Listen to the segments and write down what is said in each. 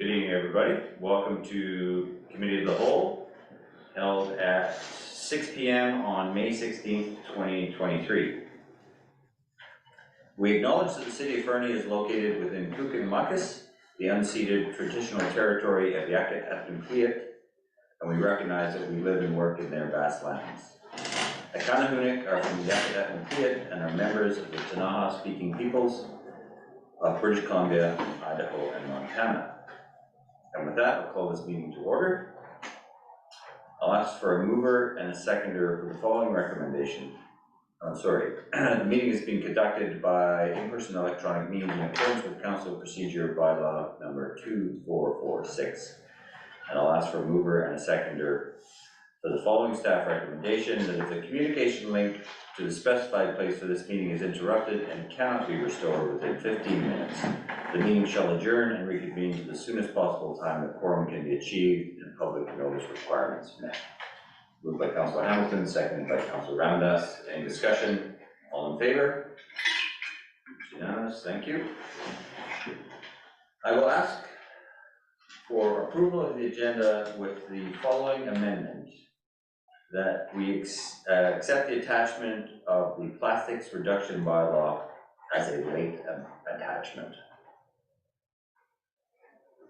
Good evening, everybody. Welcome to Committee of the Whole, held at 6 p.m. on May 16th, 2023. We acknowledge that the city of Fernie is located within Kukin-Muckus, the unceded traditional territory of Yakatapunkliat, and we recognize that we live and work in their vast lands. The Kanahunik are from Yakatapunkliat and are members of the Tanaha-speaking peoples of British Columbia, Idaho, and Montana. And with that, I'll call this meeting to order. I'll ask for a mover and a seconder for the following recommendation. The meeting is being conducted by in-person electronic means in accordance with Council Procedure Bylaw number 2446. And I'll ask for a mover and a seconder for the following staff recommendation: that if the communication link to the specified place for this meeting is interrupted and cannot be restored within 15 minutes, the meeting shall adjourn and reconvene to the soonest possible time that quorum can be achieved and public notice requirements met. Moved by Councillor Hamilton, seconded by Councillor Ramdas. Any discussion? All in favor? It's unanimous. Thank you. I will ask for approval of the agenda with the following amendment: that we accept the attachment of the plastics reduction bylaw as a late attachment.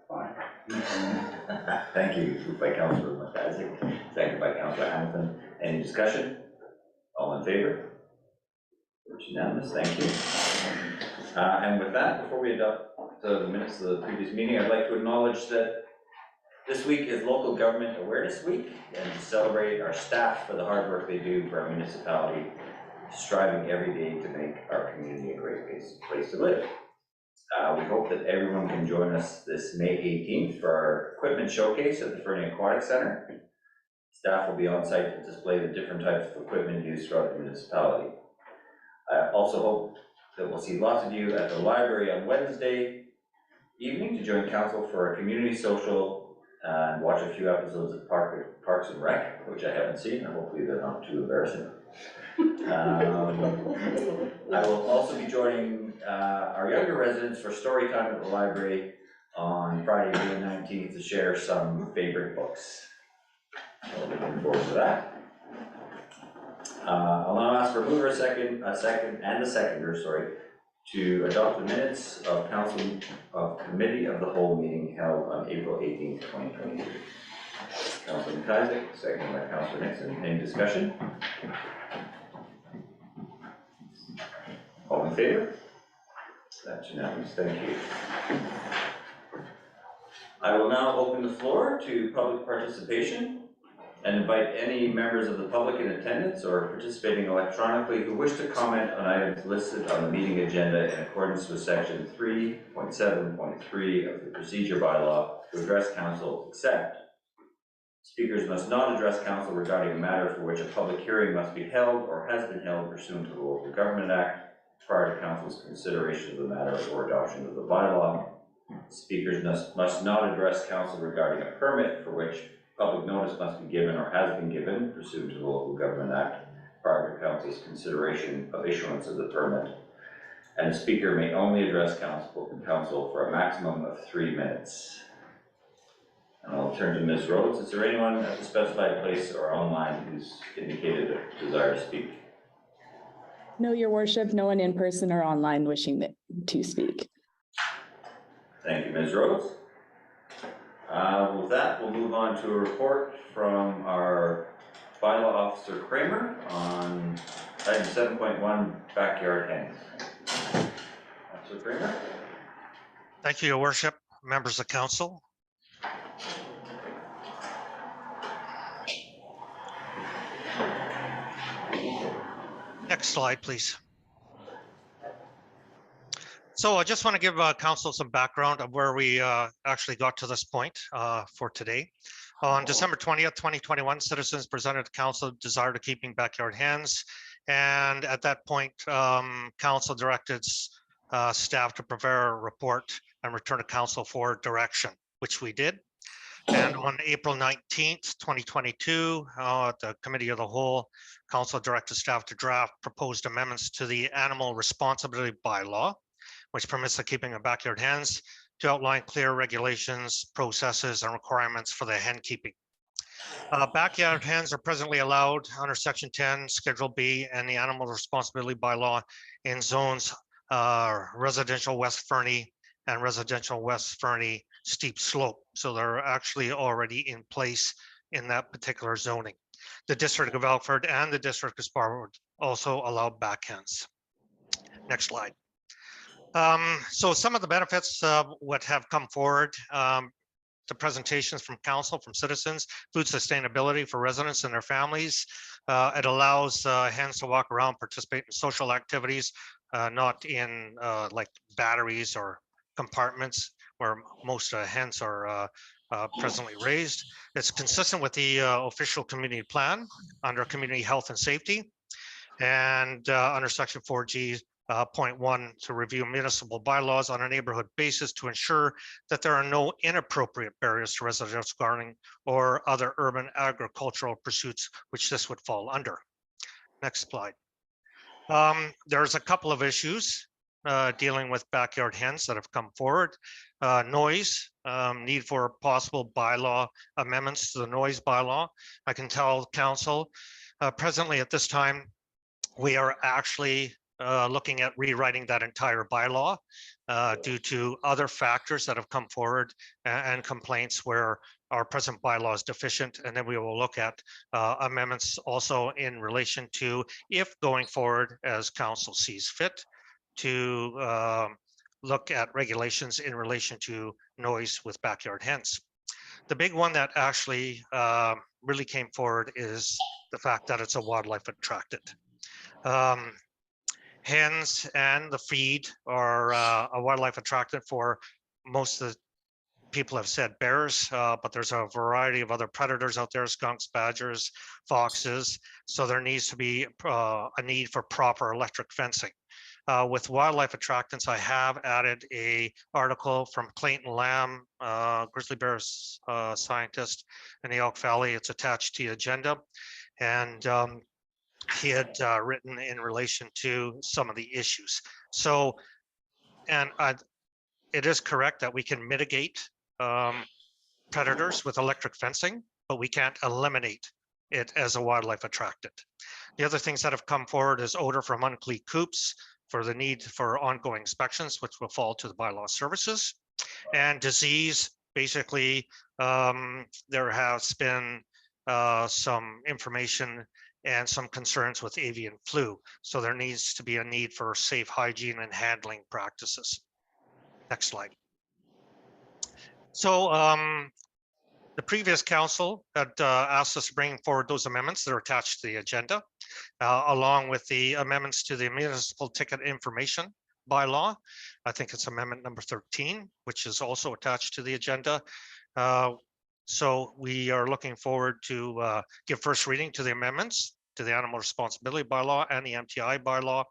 Fine. Thank you. Moved by Councillor McIsaac, seconded by Councillor Hamilton. Any discussion? All in favor? It's unanimous. Thank you. And with that, before we adopt the minutes of the previous meeting, I'd like to acknowledge that this week is Local Government Awareness Week, and to celebrate our staff for the hard work they do for our municipality, striving every day to make our community a great place to live. We hope that everyone can join us this May 18th for our equipment showcase at the Fernie Aquatic Center. Staff will be on site to display the different types of equipment used throughout the municipality. I also hope that we'll see lots of you at the library on Wednesday evening to join council for a community social and watch a few episodes of Parks and Rec, which I haven't seen, and hopefully they're not too embarrassing. I will also be joining our younger residents for story time at the library on Friday, May 19th, to share some favorite books. So looking forward to that. I'll now ask for a mover, a seconder, to adopt the minutes of Committee of the Whole meeting held on April 18th, 2023. Councillor McIsaac, seconded by Councillor Nixon. Any discussion? All in favor? That's unanimous. Thank you. I will now open the floor to public participation and invite any members of the public in attendance or participating electronically who wish to comment on items listed on the meeting agenda in accordance with section 3.7.3 of the procedure bylaw to address council, except speakers must not address council regarding a matter for which a public hearing must be held or has been held pursuant to the Local Government Act prior to council's consideration of the matter or adoption of the bylaw. Speakers must not address council regarding a permit for which public notice must be given or has been given pursuant to the Local Government Act prior to council's consideration of issuance of the permit. And the speaker may only address council for a maximum of 3 minutes. And I'll turn to Ms. Rhodes. Is there anyone at the specified place or online who's indicated a desire to speak? No, Your Worship, no one in person or online wishing to speak. Thank you, Ms. Rhodes. With that, we'll move on to a report from our bylaw officer Kramer on item 7.1, backyard hens. Officer Kramer. Thank you, Your Worship, members of council. Next slide, please. So I just want to give council some background of where we actually got to this point for today. On December 20th, 2021, citizens presented to council desire to keeping backyard hens. And at that point, council directed staff to prepare a report and return to council for direction, which we did. And on April 19th, 2022, at the Committee of the Whole, council directed staff to draft proposed amendments to the Animal Responsibility Bylaw, which permits the keeping of backyard hens to outline clear regulations, processes, and requirements for the hen keeping. Backyard hens are presently allowed under Section 10, Schedule B, and the Animal Responsibility Bylaw in zones residential West Fernie and residential West Fernie steep slope. So they're actually already in place in that particular zoning. The District of Alford and the District of Scarborough also allow back hens. Next slide. So some of the benefits what have come forward, the presentations from council, from citizens, food sustainability for residents and their families. It allows hens to walk around, participate in social activities, not in like batteries or compartments where most hens are presently raised. It's consistent with the official community plan under community health and safety, and under Section 4G. Point 1, to review municipal bylaws on a neighborhood basis to ensure that there are no inappropriate barriers to residential gardening or other urban agricultural pursuits, which this would fall under. Next slide. There's a couple of issues dealing with backyard hens that have come forward. Noise, need for possible bylaw amendments to the noise bylaw. I can tell council presently at this time, we are actually looking at rewriting that entire bylaw due to other factors that have come forward and complaints where our present bylaw is deficient. And then we will look at amendments also in relation to, if going forward as council sees fit, to look at regulations in relation to noise with backyard hens. The big one that actually really came forward is the fact that it's a wildlife attractant. Hens and the feed are a wildlife attractant for most of the people have said bears, but there's a variety of other predators out there, skunks, badgers, foxes. So there needs to be a need for proper electric fencing. With wildlife attractants, I have added a article from Clayton Lamb, grizzly bear scientist in the Elk Valley. It's attached to the agenda. And he had written in relation to some of the issues. So, and it is correct that we can mitigate predators with electric fencing, but we can't eliminate it as a wildlife attractant. The other things that have come forward is odor from unclean coops for the need for ongoing inspections, which will fall to the bylaw services, and disease. Basically, there has been some information and some concerns with avian flu. So there needs to be a need for safe hygiene and handling practices. Next slide. So the previous council had asked us to bring forward those amendments that are attached to the agenda, along with the amendments to the municipal ticket information bylaw. I think it's amendment number 13, which is also attached to the agenda. So we are looking forward to give first reading to the amendments to the Animal Responsibility Bylaw and the MTI bylaw,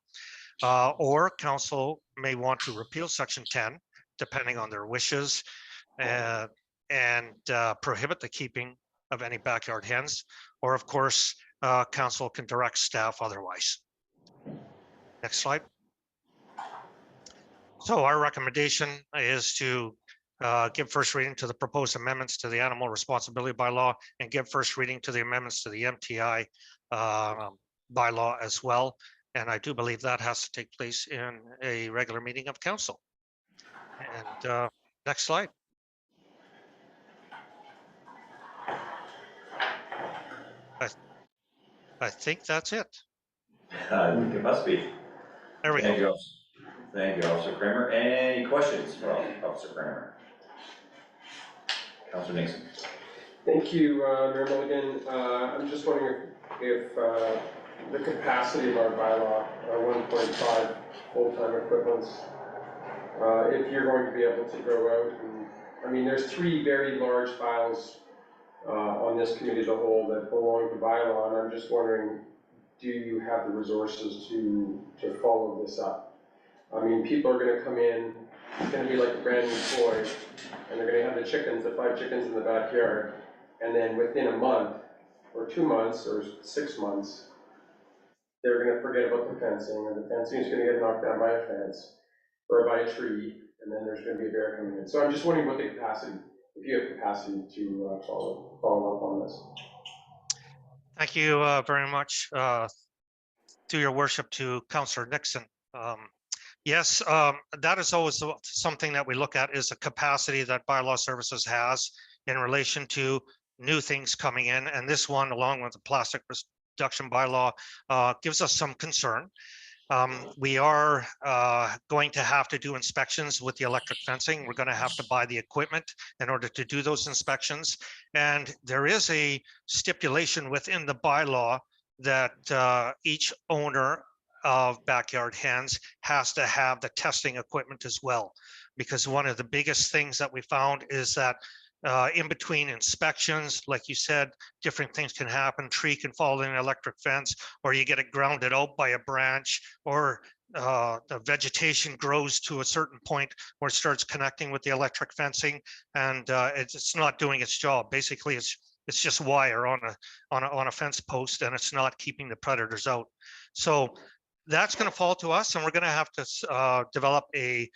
or council may want to repeal Section 10, depending on their wishes, and prohibit the keeping of any backyard hens, or of course, council can direct staff otherwise. Next slide. So our recommendation is to give first reading to the proposed amendments to the Animal Responsibility Bylaw and give first reading to the amendments to the MTI bylaw as well. And I do believe that has to take place in a regular meeting of council. And next slide. I think that's it. I think it must be. There we Thank go. you, thank you, Officer Kramer. Any questions for Officer Kramer? Councilor Nixon. Thank you, Mayor Mulligan. I'm just wondering if the capacity of our bylaw, 1.5 full-time equivalents, if you're going to be able to go out and, I mean, there's 3 very large files on this committee as a whole that belong to bylaw, and I'm just wondering, do you have the resources to follow this up? I mean, people are gonna come in, it's gonna be like a brand new toy, and they're gonna have the chickens, the 5 chickens in the backyard, and then within a month, or 2 months, or 6 months, they're gonna forget about the fencing, or the fencing is gonna get knocked down by a fence, or by a tree, and then there's gonna be a bear coming in. So I'm just wondering what the capacity, if you have capacity to follow up on this. Thank you very much, to your worship, to Councillor Nixon. Yes, that is always something that we look at, is the capacity that bylaw services has in relation to new things coming in. And this one, along with the plastic reduction bylaw, gives us some concern. We are going to have to do inspections with the electric fencing. We're going to have to buy the equipment in order to do those inspections. And there is a stipulation within the bylaw that each owner of backyard hens has to have the testing equipment as well. Because one of the biggest things that we found is that in between inspections, like you said, different things can happen. Tree can fall in an electric fence, or you get it grounded out by a branch, or the vegetation grows to a certain point where it starts connecting with the electric fencing, and it's not doing its job. Basically, it's just wire on a fence post, and it's not keeping the predators out. So that's going to fall to us, and we're going to have to develop a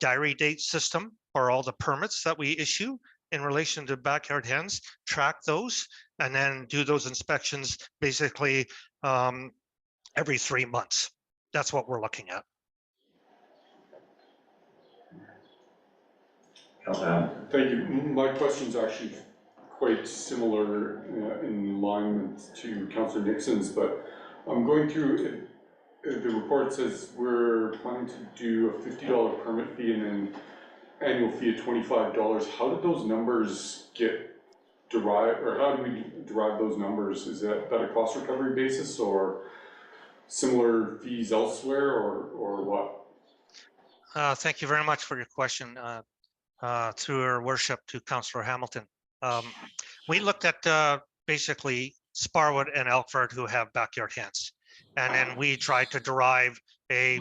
diary date system for all the permits that we issue in relation to backyard hens, track those, and then do those inspections basically every 3 months. That's what we're looking at. Thank you. My question's actually quite similar in alignment to Councillor Nixon's, but I'm going through the report says we're planning to do a $50 permit fee and then annual fee of $25. How did those numbers get derived, or how do we derive those numbers? Is that a cost recovery basis or similar fees elsewhere, or what? Thank you very much for your question, through your worship, to Councillor Hamilton. We looked at basically Sparwood and Elkford, who have backyard hens. And then we tried to derive a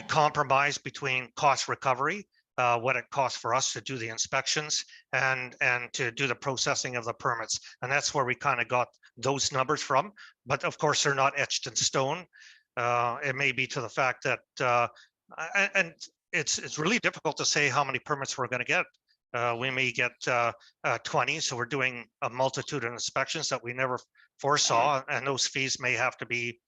compromise between cost recovery, what it costs for us to do the inspections and to do the processing of the permits. And that's where we kind of got those numbers from. But of course, they're not etched in stone. It may be to the fact that, and it's really difficult to say how many permits we're going to get. We may get 20, so we're doing a multitude of inspections that we never foresaw, and those fees may have to be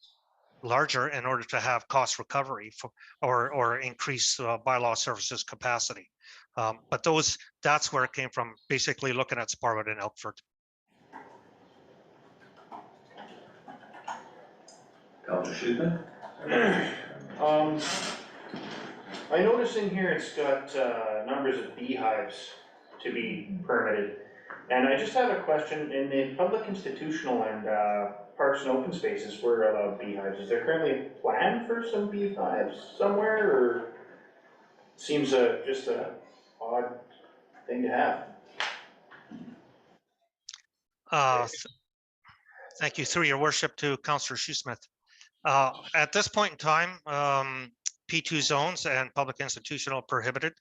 larger in order to have cost recovery for, or increase bylaw services capacity. But that's where it came from, basically looking at Sparwood and Elkford. Councillor Schumann? I notice in here it's got numbers of beehives to be permitted. And I just have a question. In the public institutional and parks and open spaces where are allowed beehives, is there currently a plan for some beehives somewhere, or seems just a odd thing to have? Thank you, through your worship, to Councillor Shoesmith. At this point in time, P2 zones and public institutional prohibited,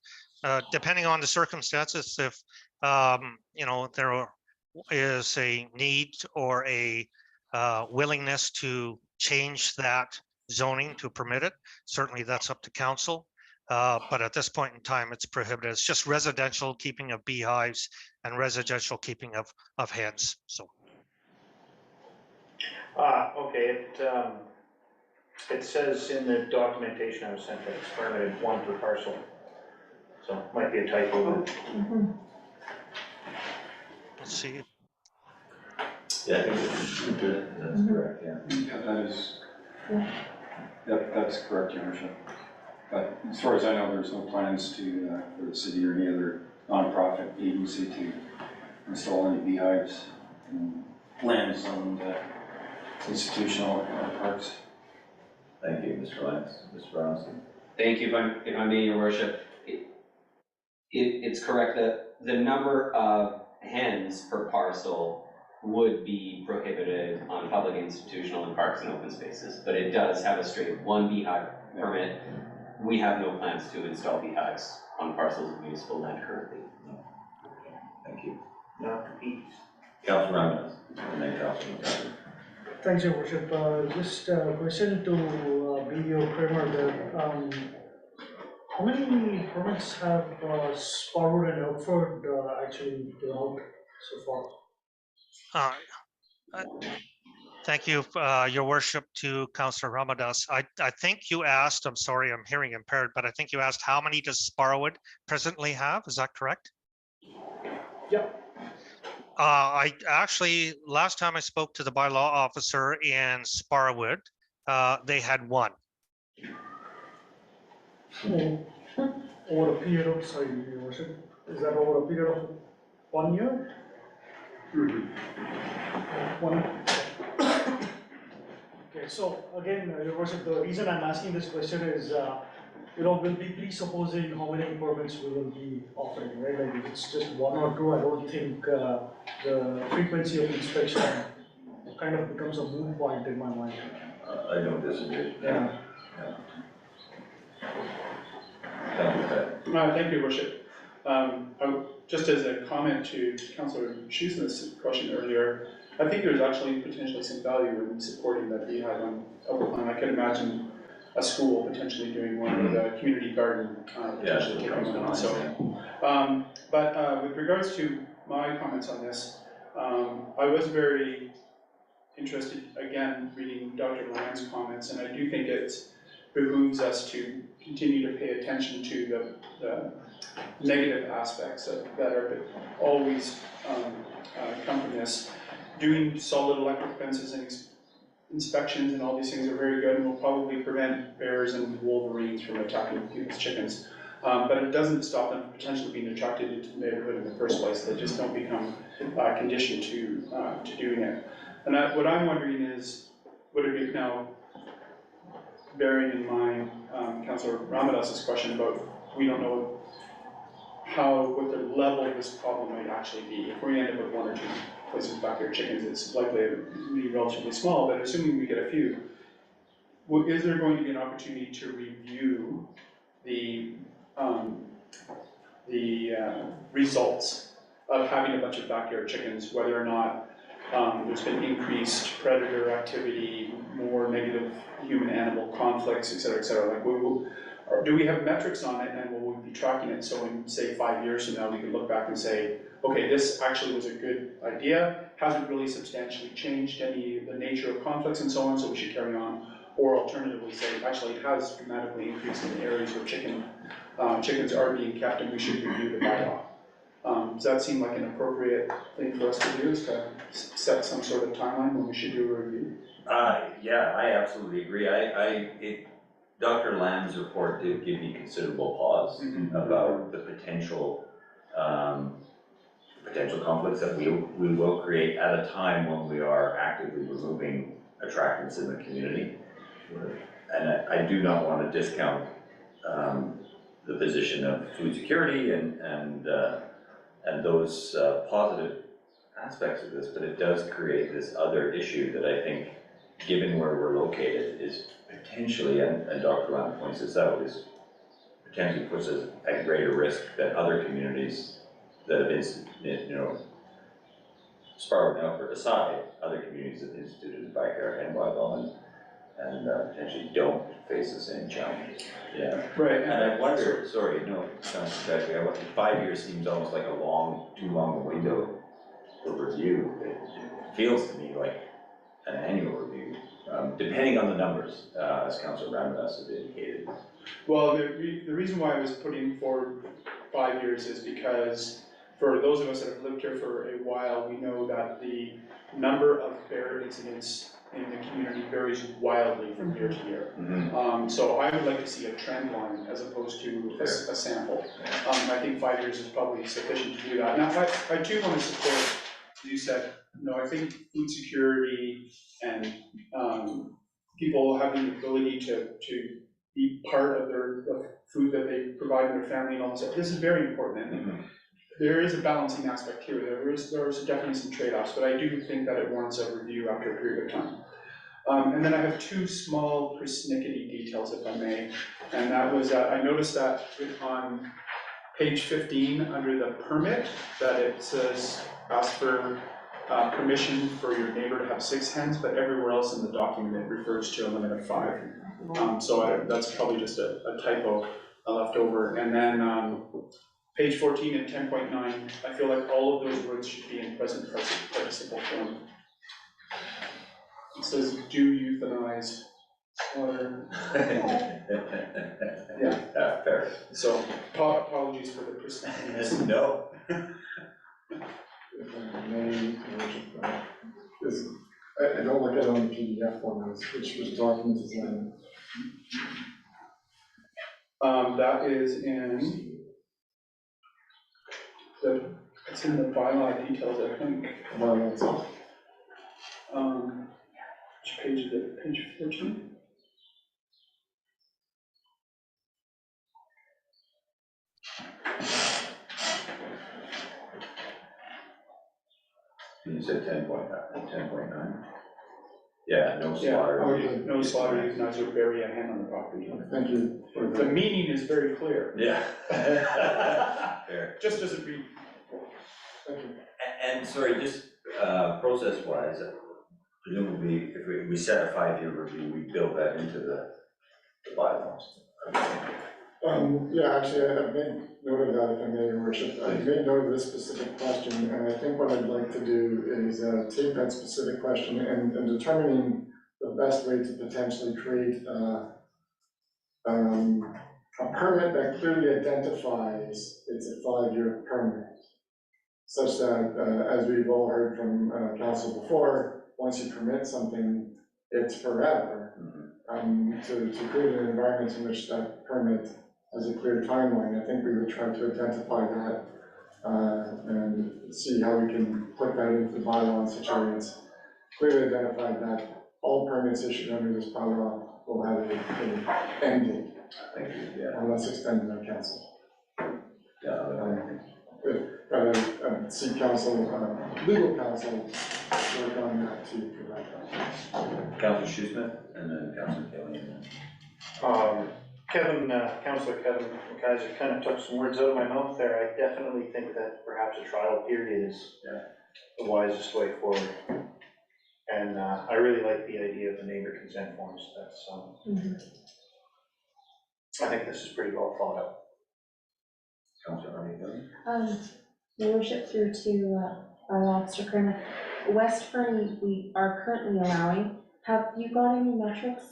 depending on the circumstances. If there is a need or a willingness to change that zoning to permit it, certainly that's up to council. But at this point in time, it's prohibited. It's just residential keeping of beehives and residential keeping of hens. So. Okay. It says in the documentation I was sent that it's permitted 1 per parcel. So it might be a typo. Let's see. Yeah, I think that's correct, yeah. Yeah, that is. That's correct, Your Worship. But as far as I know, there's no plans to for the city or any other nonprofit agency to install any beehives in lands owned institutional parks. Thank you, Mr. Lance. Mr. Brownson? Thank you, if I'm being, Your Worship. It's correct that the number of hens per parcel would be prohibited on public, institutional, and parks and open spaces, but it does have a straight 1 beehive permit. We have no plans to install beehives on parcels of municipal land currently. Thank you. No, bees. Councillor Ramirez, and then Councillor McCarthy. Thanks, Your Worship. Just a question to BDO Kramer. How many permits have Sparwood and Elkford actually given out so far? Thank you, Your Worship, to Councillor Ramadas. I think you asked, I'm sorry, I'm hearing impaired, but I think you asked how many does Sparwood presently have? Is that correct? Yeah. I actually, last time I spoke to the bylaw officer in Sparwood, they had one. Over a period of, sorry, Your Worship, is that over a period of 1 year? One. Okay, so again, Your Worship, the reason I'm asking this question is, we'll be presupposing how many permits we will be offering, right? Like if it's just 1 or 2, I don't think the frequency of inspection kind of becomes a moot point in my mind. I don't disagree. Yeah. Thank you, Worship. Just as a comment to Councillor Shoesmith's question earlier, I think there's actually potentially some value in supporting that beehive on Overland. I could imagine a school potentially doing one, or the community garden potentially taking one on. So, but with regards to my comments on this, I was very interested, again, reading Dr. Land's comments, and I do think it behooves us to continue to pay attention to the negative aspects that are always come from this. Doing solid electric fences and inspections and all these things are very good and will probably prevent bears and wolverines from attacking people's chickens. But it doesn't stop them from potentially being attracted into the neighborhood in the first place. They just don't become conditioned to doing it. And what I'm wondering is, would it be now, bearing in mind Councillor Ramadas's question about we don't know what the level of this problem might actually be. If we end up with 1 or 2 places with backyard chickens, it's likely to be relatively small, but assuming we get a few, is there going to be an opportunity to review the results of having a bunch of backyard chickens, whether or not there's been increased predator activity, more negative human-animal conflicts, et cetera, like or do we have metrics on it, and will we be tracking it so in, say, 5 years from now, we can look back and say, okay, this actually was a good idea, hasn't really substantially changed any of the nature of conflicts and so on, so we should carry on, or alternatively say, actually it has dramatically increased in areas where chickens are being kept and we should review the bylaw. Does that seem like an appropriate thing for us to do, is to set some sort of timeline when we should do a review? Yeah, I absolutely agree. Dr. Lamb's report did give me considerable pause about the potential conflicts that we will create at a time when we are actively removing attractants in the community. And I do not want to discount the position of food security and those positive aspects of this, but it does create this other issue that I think, given where we're located, is potentially, and Dr. Lamb points this out, is potentially puts us at greater risk than other communities that have Sparrow and Elford aside, other communities that instituted the backyard hen bylaw and potentially don't face the same challenges. Yeah. Right. And I wonder, sorry, no, it's not exactly, 5 years seems almost like too long a window for review. It feels to me like an annual review, depending on the numbers, as Councillor Ramadas has indicated. Well, the reason why I was putting forward 5 years is because for those of us that have lived here for a while, we know that the number of bear incidents in the community varies wildly from year to year. So I would like to see a trend line as opposed to a sample. I think 5 years is probably sufficient to do that. Now, I do want to support, as you said, I think food security and people having the ability to be part of the food that they provide their family and all this stuff. This is very important. And there is a balancing aspect here. There is definitely some trade-offs, but I do think that it warrants a review after a period of time. And then I have 2 small persnickety details, if I may. And that was that I noticed that on page 15, under the permit, that it says ask for permission for your neighbor to have 6 hens, but everywhere else in the document it refers to a limit of 5. So that's probably just a typo. left over. And then, page 14 and 10.9, I feel like all of those words should be in present participle form. It says, do euthanize, slaughter. Yeah. Fair. So, apologies for the persistence. No. If I may, Your Worship, I don't look at it on the PDF format, which was document design. That is in it's in the bylaw details, I think. Well, that's all. Which page is it? Page 14? You said 10.9? Yeah, no Yeah, slaughter. okay. No slaughter, euthanize, or bury a hen on the property. Thank you for The that. meaning is very clear, Yeah. Fair. just doesn't read. Thank you. And sorry, just process-wise, presumably if we set a 5-year review, we build that into the bylaws. Yeah, actually, I've made note of that, if I may, Your Worship. I've made note of this specific question, and I think what I'd like to do is take that specific question and determining the best way to potentially create a permit that clearly identifies it's a 5-year permit, such that, as we've all heard from council before, once you permit something, it's forever. To create an environment in which that permit has a clear timeline, I think we would try to identify that and see how we can put that into the bylaw in such a way it's clearly identified that all permits issued under this bylaw will have an end date. Thank you, yeah. Unless extended by council. Seek counsel, legal counsel, work on that to provide that. Councilor Shoesmith, and then Councilor Kelly. Councillor Kevin McKaiser kind of took some words out of my mouth there. I definitely think that perhaps a trial period is the wisest way forward. And I really like the idea of the neighbor consent forms. That's I think this is pretty well thought out. Councilor Kelly. Your Worship, through to Officer Kramer. West Fernie, we are currently allowing. Have you got any metrics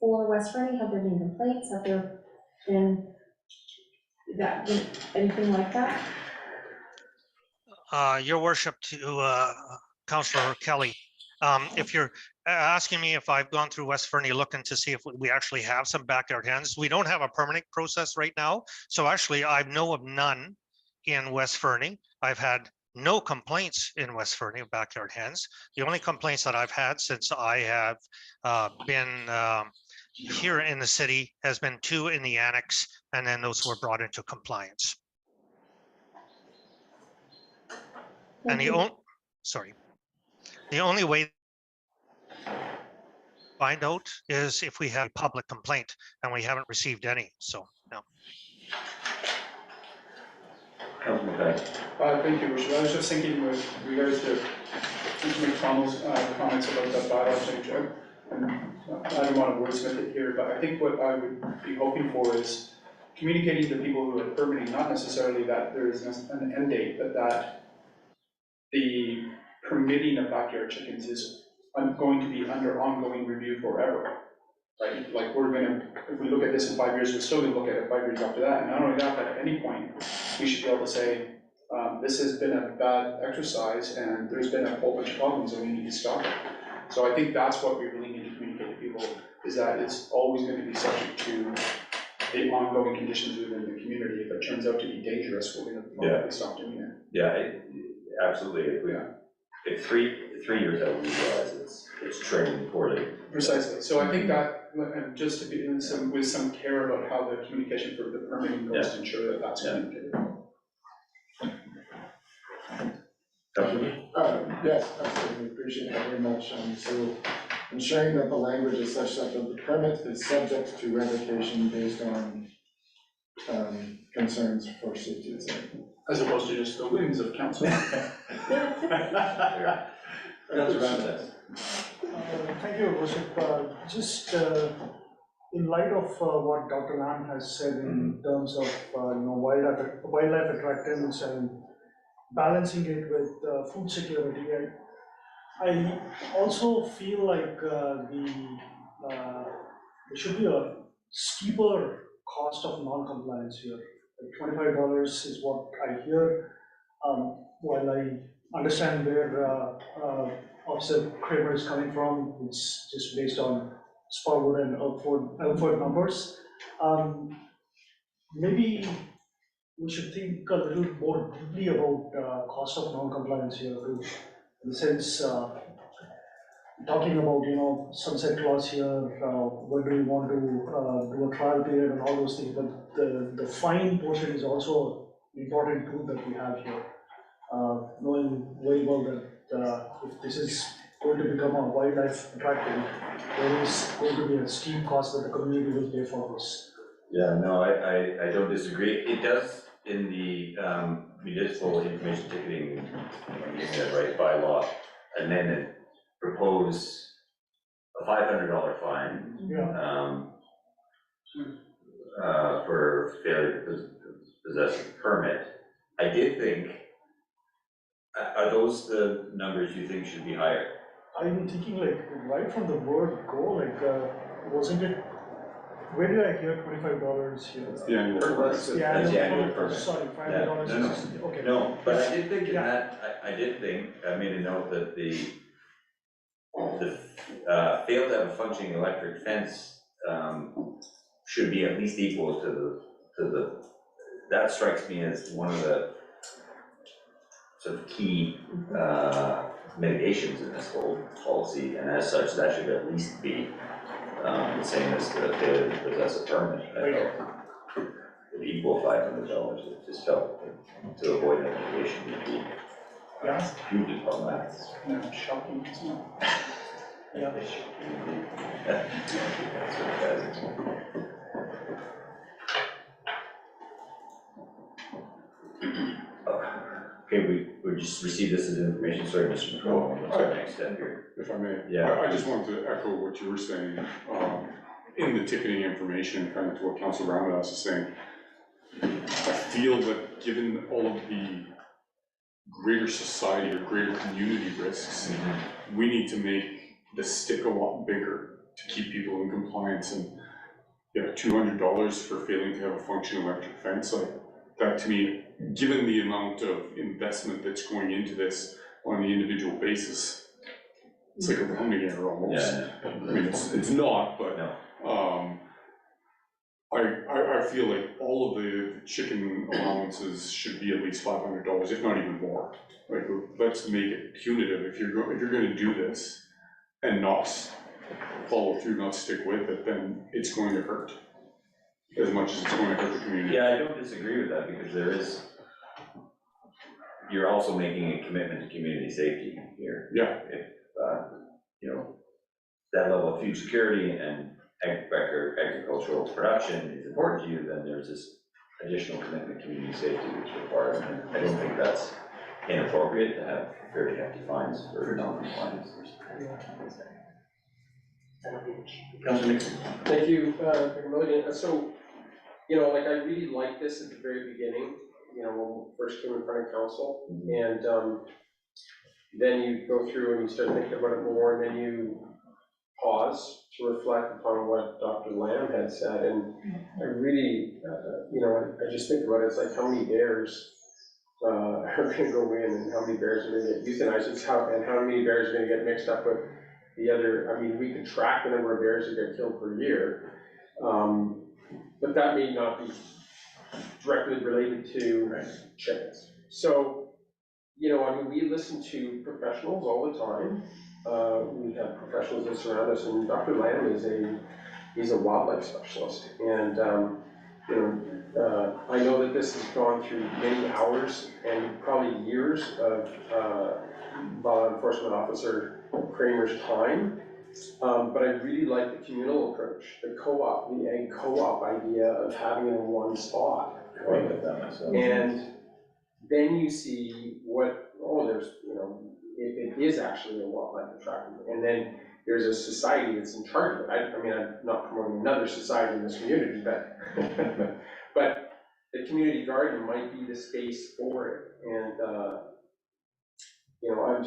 for West Fernie? Have there been complaints? Have there been anything like that? Your Worship, to Councillor Kelly, if you're asking me if I've gone through West Fernie looking to see if we actually have some backyard hens, we don't have a permitting process right now. So actually, I know of none in West Fernie. I've had no complaints in West Fernie of backyard hens. The only complaints that I've had since I have been here in the city has been 2 in the annex, and then those were brought into compliance. And the only way to find out is if we have a public complaint, and we haven't received any, so no. Thank you, Worship. I was just thinking with regards to McConnell's comments about the bylaw change. I don't want to wordsmith it here, but I think what I would be hoping for is communicating to people who are permitting, not necessarily that there is an end date, but that the permitting of backyard chickens is going to be under ongoing review forever, right? Like if we look at this in 5 years, we're still going to look at it 5 years after that. And not only that, but at any point, we should be able to say, this has been a bad exercise and there's been a whole bunch of problems and we need to stop it. So I think that's what we really need to communicate to people, is that it's always going to be subject to the ongoing conditions within the community. If it turns out to be dangerous, we're going to probably stop doing it. Yeah, absolutely. If 3 years out, we realize it's trending poorly. Precisely. So I think that, and just to be with some care about how the communication for the permitting goes to ensure that that's communicated. Yes, absolutely, appreciate that very much. So ensuring that the language is such that the permit is subject to revocation based on concerns for safety and safety. As opposed to just the whims of council. Thank you, Worship. Just in light of what Dr. Lam has said in terms of wildlife attractants and balancing it with food security, I also feel like there should be a steeper cost of non-compliance here. Like $25 is what I hear. While I understand where Officer Kramer is coming from, it's just based on Sparwood and Elmford numbers. Maybe we should think a little more deeply about cost of non-compliance here too. In the sense, talking about sunset clause here, when do we want to do a trial period and all those things, but the fine portion is also important tool that we have here. Knowing very well that if this is going to become a wildlife attractant, there is going to be a steep cost that the community will pay for this. Yeah, no, I don't disagree. It does in the municipal information ticketing, I'm getting that right, bylaw amendment, propose a $500 fine for failure to possess a permit. I did think, are those the numbers you think should be higher? I'm thinking like right from the word go, like wasn't it? Where did I hear $25 here? It's the annual permit. That's the annual permit. Sorry, $500. No, Okay. No, but I did think in that, I did think, I made a note that the failed to have a functioning electric fence should be at least equal to the, that strikes me as one of the sort of key mitigations in this whole policy, and as such, that should at least be the same as the failure to possess a permit. I felt it equal $500. It just felt to avoid that mitigation would be hugely problematic. No, shocking, isn't it? Yeah. That's what it does. Okay, we just received this as information. Sorry, Mr. McCall. What's our next step here? If I may. Yeah. I just wanted to echo what you were saying, in the ticketing information, kind of to what Councilor Ramadas is saying. I feel that given all of the greater society or greater community risks, we need to make the stick a lot bigger to keep people in compliance. And $200 for failing to have a functioning electric fence, like that to me, given the amount of investment that's going into this on an individual basis, it's like a rounding error almost. Yeah. I mean, it's not, but No. I feel like all of the chicken allowances should be at least $500, if not even more. Like, let's make it punitive. If you're going to do this and not follow through, not stick with it, then it's going to hurt as much as it's going to hurt the community. Yeah, I don't disagree with that, because you're also making a commitment to community safety here. Yeah. If, that level of food security and agricultural production is important to you, then there's this additional commitment to community safety that's required. And I don't think that's inappropriate to have very hefty fines for non-compliance. Councilor Nixon. Thank you, Dr. Milligan. So, like I really liked this at the very beginning, when we first came in front of council, and then you go through and you start thinking about it more, and then you pause to reflect upon what Dr. Lam had said, and I really, I just think about it, it's like how many bears are going to go in, and how many bears are going to get euthanized, and how many bears are going to get mixed up with the other. I mean, we could track the number of bears that get killed per year, but that may not be directly related to chickens. So, we listen to professionals all the time. We have professionals that surround us, and Dr. Lam he's a wildlife specialist, and I know that this has gone through many hours and probably years of law enforcement officer Kramer's time, but I really like the communal approach, the co-op, the ag co-op idea of having it in one spot. I like that myself. And then you see it is actually a wildlife attractant, and then there's a society that's in charge of it. I mean, I'm not promoting another society in this community, but, but the community garden might be the space for it. And, you know, I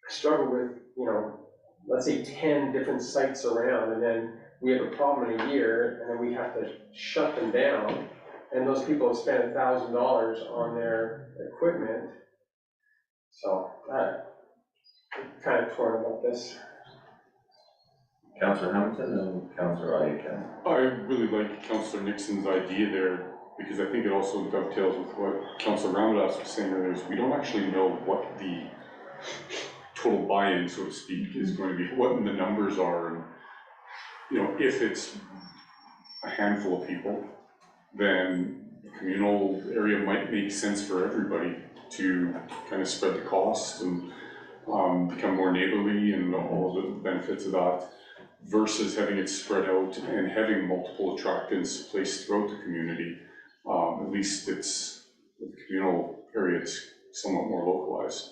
struggle with, you know, let's say 10 different sites around, and then we have a problem in a year, and then we have to shut them down, and those people have spent $1,000 on their equipment. So, I'm kind of torn about this. Councillor Hamilton and Councillor Ayaka. I really like Councillor Nixon's idea there, because I think it also dovetails with what Councillor Ramadas was saying earlier, is we don't actually know what the total buy-in, so to speak, is going to be, what the numbers are, and, you know, if it's a handful of people, then the communal area might make sense for everybody to kind of spread the cost and become more neighborly and all of the benefits of that, versus having it spread out and having multiple attractants placed throughout the community. At least it's, with the communal area, it's somewhat more localized.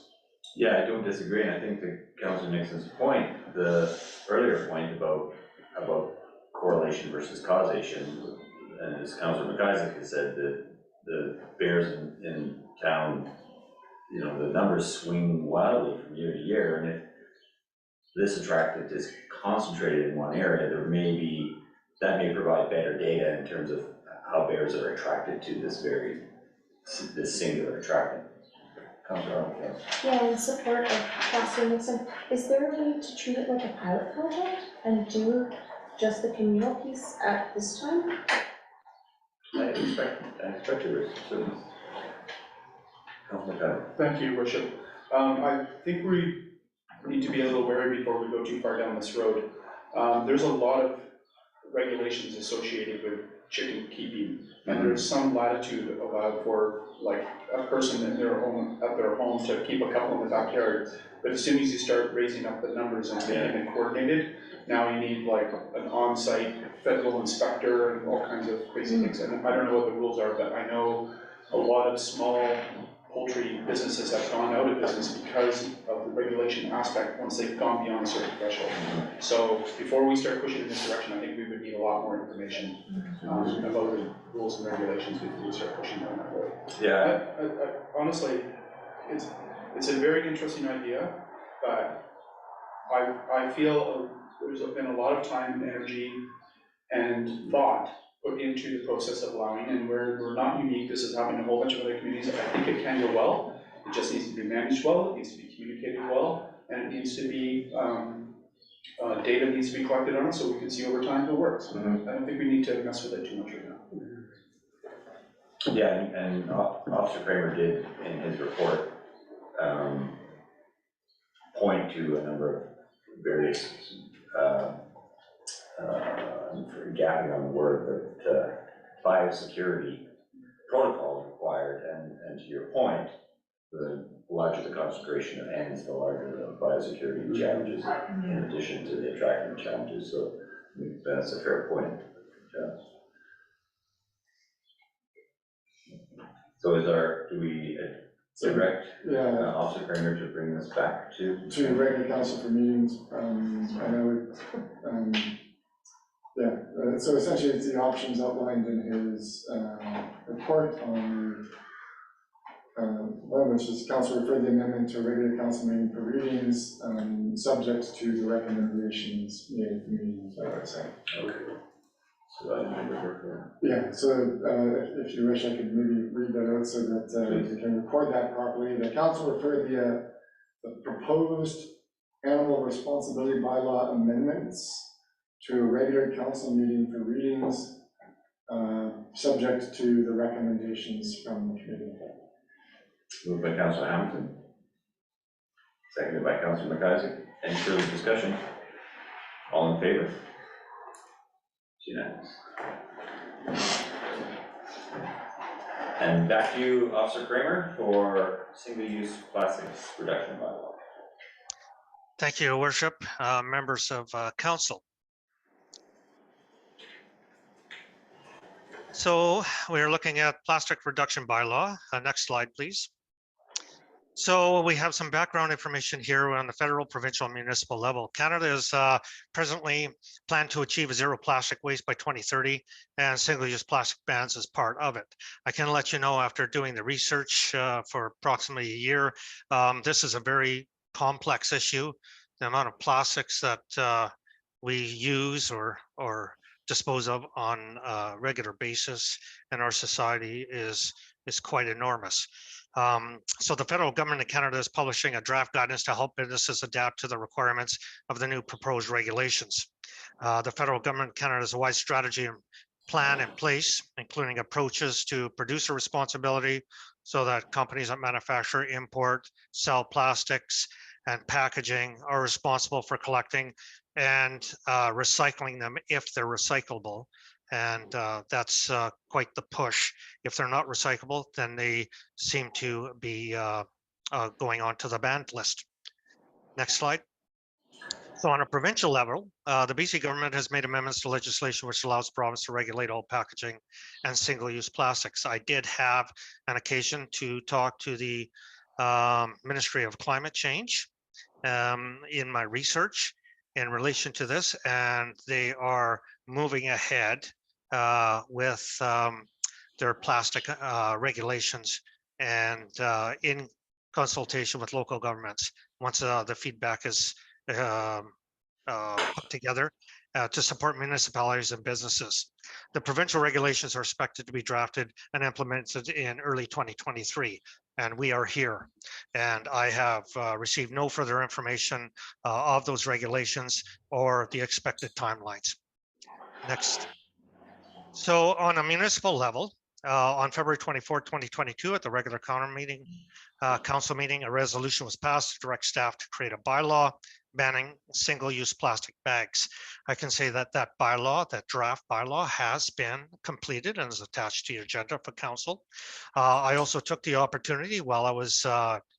Yeah, I don't disagree, and I think to Councillor Nixon's point, the earlier point about correlation versus causation, and as Councillor McIsaac has said, the bears in town, you know, the numbers swing wildly from year to year, and if this attractant is concentrated in one area, that may provide better data in terms of how bears are attracted to this singular attractant. Yeah, in support of Councillor Nixon, is there a way to treat it like a pilot project and do just the communal piece at this time? I expect your service. Councillor McIsaac. Thank you, Worship. I think we need to be a little wary before we go too far down this road. There's a lot of regulations associated with chicken keeping, and there's some latitude allowed for like a person at their home to keep a couple in the backyard. But as soon as you start raising up the numbers and making it coordinated, now you need like an on-site federal inspector and all kinds of crazy things. And I don't know what the rules are, but I know a lot of small poultry businesses have gone out of business because of the regulation aspect once they've gone beyond a certain threshold. So before we start pushing in this direction, I think we would need a lot more information about the rules and regulations before we start pushing down that road. Yeah. I honestly, it's a very interesting idea, but I feel there's been a lot of time, energy, and thought put into the process of allowing, and we're not unique. This is happening in a whole bunch of other communities. I think it can go well. It just needs to be managed well, it needs to be communicated well, and it needs to be, data needs to be collected on it so we can see over time if it works. I don't think we need to mess with it too much right now. Yeah, and Officer Kramer did in his report point to a number of various I'm gapping on the word, but biosecurity protocols required, and to your point, the larger the concentration of hens, the larger the biosecurity challenges, in addition to the attractant challenges. So I think that's a fair point. Yeah. So do we direct Officer Kramer to bring this back to regular council for meetings? I know it, so essentially it's the options outlined in his report on one, which is council referred the amendment to a regular council meeting for readings, subject to the recommendations made at the meeting. Okay. So I remember. Yeah, so if you wish, I could maybe read that out so that we can record that properly. The council referred the proposed animal responsibility bylaw amendments to a regular council meeting for readings, subject to the recommendations from the committee. Moved by Councillor Hamilton, seconded by Councillor McIsaac. Any further discussion? All in favor? It's unanimous. And back to you, Officer Kramer, for single-use plastics reduction bylaw. Thank you, Your Worship, members of council. So we're looking at plastic reduction bylaw. Next slide, please. So we have some background information here on the federal, provincial, and municipal level. Canada is presently planned to achieve zero plastic waste by 2030, and single-use plastic bans as part of it. I can let you know after doing the research for approximately a year, this is a very complex issue. The amount of plastics that we use or dispose of on a regular basis in our society is quite enormous. So the federal government of Canada is publishing a draft guidance to help businesses adapt to the requirements of the new proposed regulations. The federal government of Canada has a wide strategy and plan in place, including approaches to producer responsibility so that companies that manufacture, import, sell plastics and packaging are responsible for collecting and recycling them if they're recyclable. And that's quite the push. If they're not recyclable, then they seem to be going on to the banned list. Next slide. So on a provincial level, the BC government has made amendments to legislation which allows the province to regulate all packaging and single-use plastics. I did have an occasion to talk to the Ministry of Climate Change in my research in relation to this, and they are moving ahead with their plastic regulations and in consultation with local governments once the feedback is put together to support municipalities and businesses. The provincial regulations are expected to be drafted and implemented in early 2023, and we are here. And I have received no further information of those regulations or the expected timelines. Next. So on a municipal level, on February 24, 2022, at the regular council meeting, a resolution was passed to direct staff to create a bylaw banning single-use plastic bags. I can say that that bylaw, that draft bylaw, has been completed and is attached to your agenda for council. I also took the opportunity while I was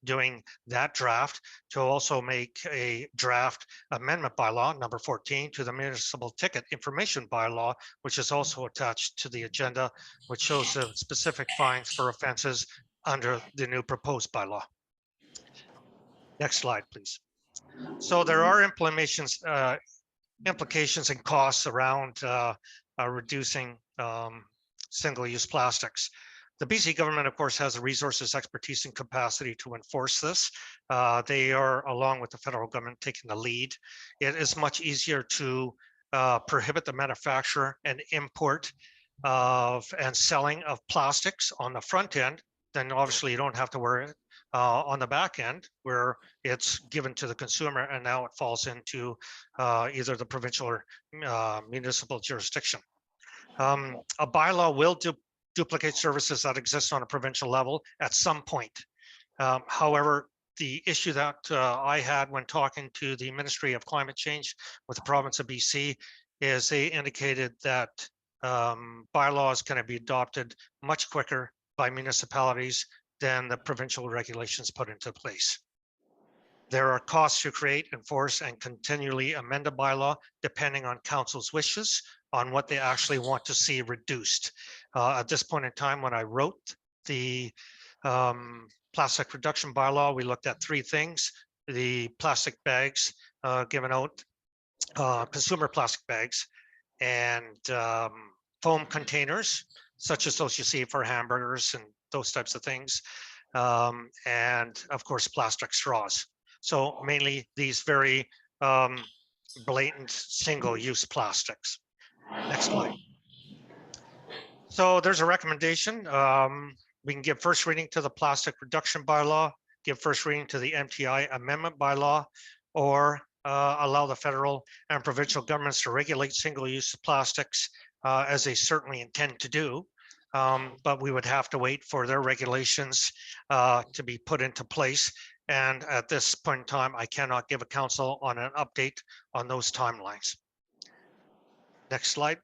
doing that draft to also make a draft amendment bylaw number 14 to the municipal ticket information bylaw, which is also attached to the agenda, which shows the specific fines for offenses under the new proposed bylaw. Next slide, please. So there are implications and costs around reducing single-use plastics. The BC government, of course, has the resources, expertise, and capacity to enforce this. They are, along with the federal government, taking the lead. It is much easier to prohibit the manufacture and import of and selling of plastics on the front end. Then obviously you don't have to worry on the back end where it's given to the consumer and now it falls into either the provincial or municipal jurisdiction. A bylaw will duplicate services that exist on a provincial level at some point. However, the issue that I had when talking to the Ministry of Climate Change with the province of BC is they indicated that bylaws can be adopted much quicker by municipalities than the provincial regulations put into place. There are costs to create, enforce, and continually amend a bylaw depending on council's wishes on what they actually want to see reduced. At this point in time, when I wrote the plastic reduction bylaw, we looked at three things: the plastic bags given out, consumer plastic bags, and foam containers, such as those you see for hamburgers and those types of things, and of course plastic straws. So mainly these very blatant single-use plastics. Next slide. So there's a recommendation. We can give first reading to the plastic reduction bylaw, give first reading to the MTI amendment bylaw, or allow the federal and provincial governments to regulate single-use plastics as they certainly intend to do. But we would have to wait for their regulations to be put into place. And at this point in time, I cannot give a council on an update on those timelines. Next slide.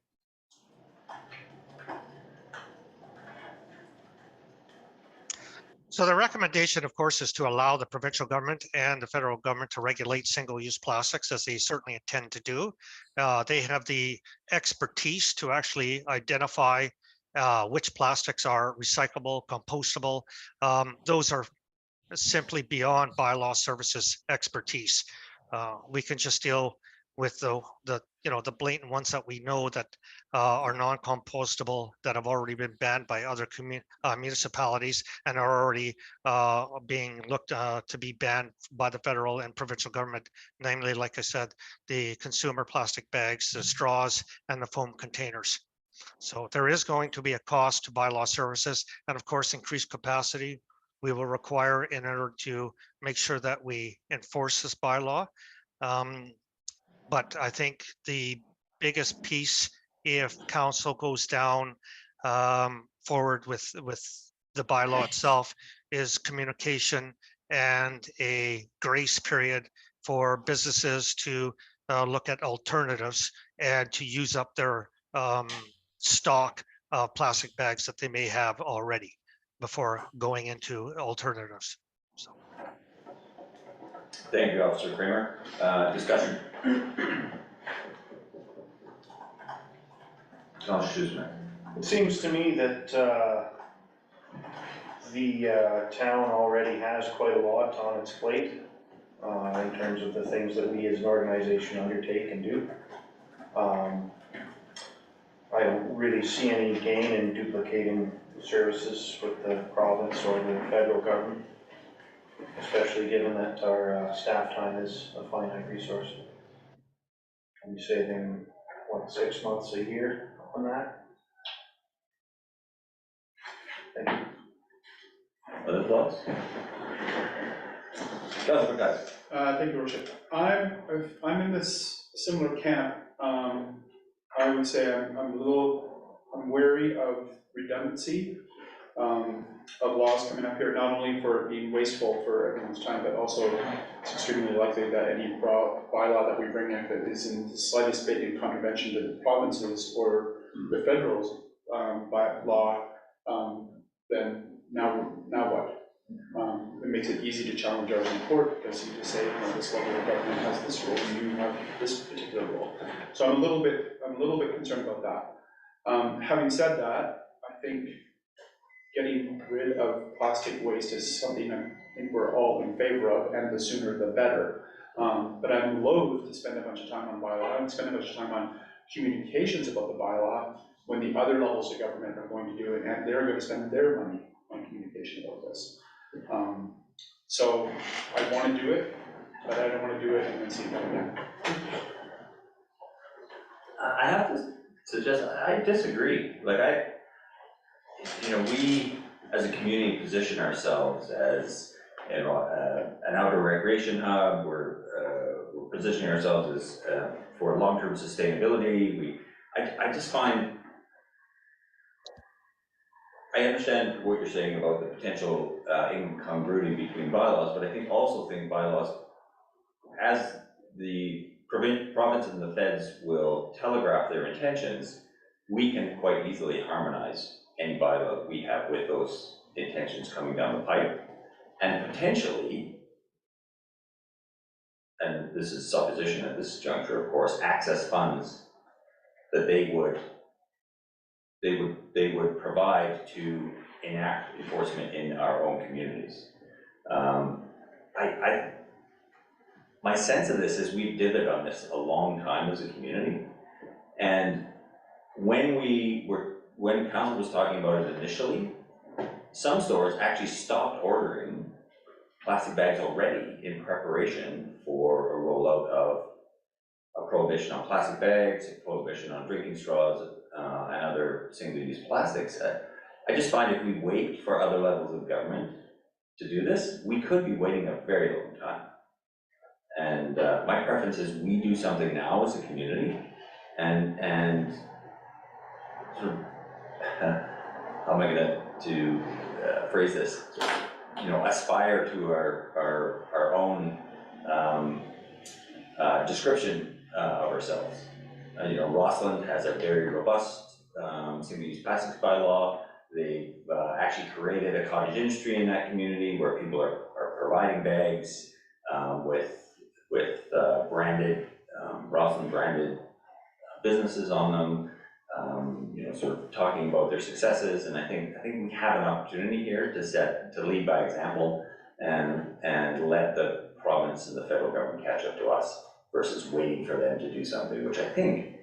So the recommendation, of course, is to allow the provincial government and the federal government to regulate single-use plastics, as they certainly intend to do. They have the expertise to actually identify which plastics are recyclable, compostable. Those are simply beyond bylaw services expertise. We can just deal with the the blatant ones that we know that are non-compostable, that have already been banned by other municipalities and are already being looked to be banned by the federal and provincial government, namely, like I said, the consumer plastic bags, the straws, and the foam containers. So there is going to be a cost to bylaw services, and of course, increased capacity we will require in order to make sure that we enforce this bylaw. But I think the biggest piece, if council goes down forward with the bylaw itself, is communication and a grace period for businesses to look at alternatives and to use up their stock of plastic bags that they may have already before going into alternatives. So. Thank you, Officer Kramer. Discussion. Councilor Schussman. It seems to me that the town already has quite a lot on its plate in terms of the things that we as an organization undertake and do. I don't really see any gain in duplicating services with the province or the federal government, especially given that our staff time is a finite resource. And you're saving, what, 6 months a year on that? Thank you. Other thoughts? Councilor Guys. Thank you, Your Worship. I'm in this similar camp. I would say I'm wary of redundancy of laws coming up here, not only for being wasteful for everyone's time, but also it's extremely likely that any bylaw that we bring in that is in the slightest bit in contravention to the provinces or the federal law, then now what? It makes it easy to challenge ours in court because you just say, you know, this level of government has this role and you have this particular role. So I'm a little bit concerned about that. Having said that, I think getting rid of plastic waste is something I think we're all in favor of, and the sooner the better. But I'm loath to spend a bunch of time on bylaw and spend a bunch of time on communications about the bylaw when the other levels of government are going to do it, and they're going to spend their money on communication about this. So I want to do it, but I don't want to do it and then see it again. I have to suggest, I disagree. Like we as a community position ourselves as, an outdoor recreation hub. We're positioning ourselves as for long-term sustainability. I just find, I understand what you're saying about the potential incongruity between bylaws, but I also think bylaws, as the province and the feds will telegraph their intentions, we can quite easily harmonize any bylaw we have with those intentions coming down the pipe. And potentially, and this is supposition at this juncture, of course, access funds that they would provide to enact enforcement in our own communities. My sense of this is we've dithered on this a long time as a community, and when council was talking about it initially, some stores actually stopped ordering plastic bags already in preparation for a rollout of a prohibition on plastic bags, a prohibition on drinking straws, and other single-use plastics. I just find if we wait for other levels of government to do this, we could be waiting a very long time. And my preference is we do something now as a community, and sort of, how am I going to phrase this? Aspire to our own description of ourselves. Rossland has a very robust single-use plastics bylaw. They've actually created a cottage industry in that community where people are providing bags with branded, Rossland branded businesses on them, sort of talking about their successes. And I think we have an opportunity here to lead by example and let the province and the federal government catch up to us versus waiting for them to do something, which I think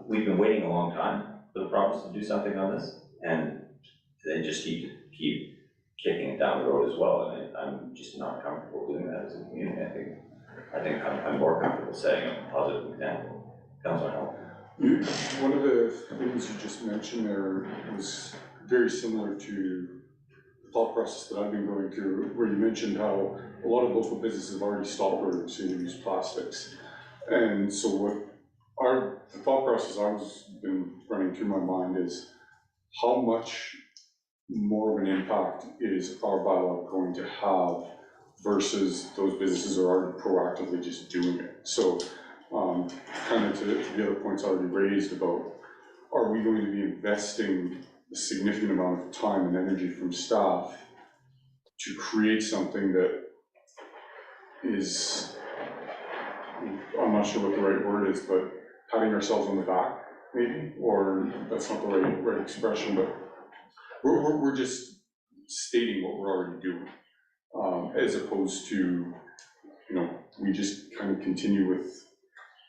we've been waiting a long time for the province to do something on this, and they just keep kicking it down the road as well, and I'm just not comfortable doing that as a community. I think I'm more comfortable setting a positive example. Councilor Hall. One of the things you just mentioned there was very similar to the thought process that I've been going through, where you mentioned how a lot of local businesses have already stopped ordering single-use plastics. And so what the thought process I've been running through my mind is how much more of an impact is our bylaw going to have versus those businesses are already proactively just doing it. So kind of to the other points already raised about, are we going to be investing a significant amount of time and energy from staff to create something that is, I'm not sure what the right word is, but patting ourselves on the back, maybe, or that's not the right expression, but we're just stating what we're already doing, as opposed to, we just kind of continue with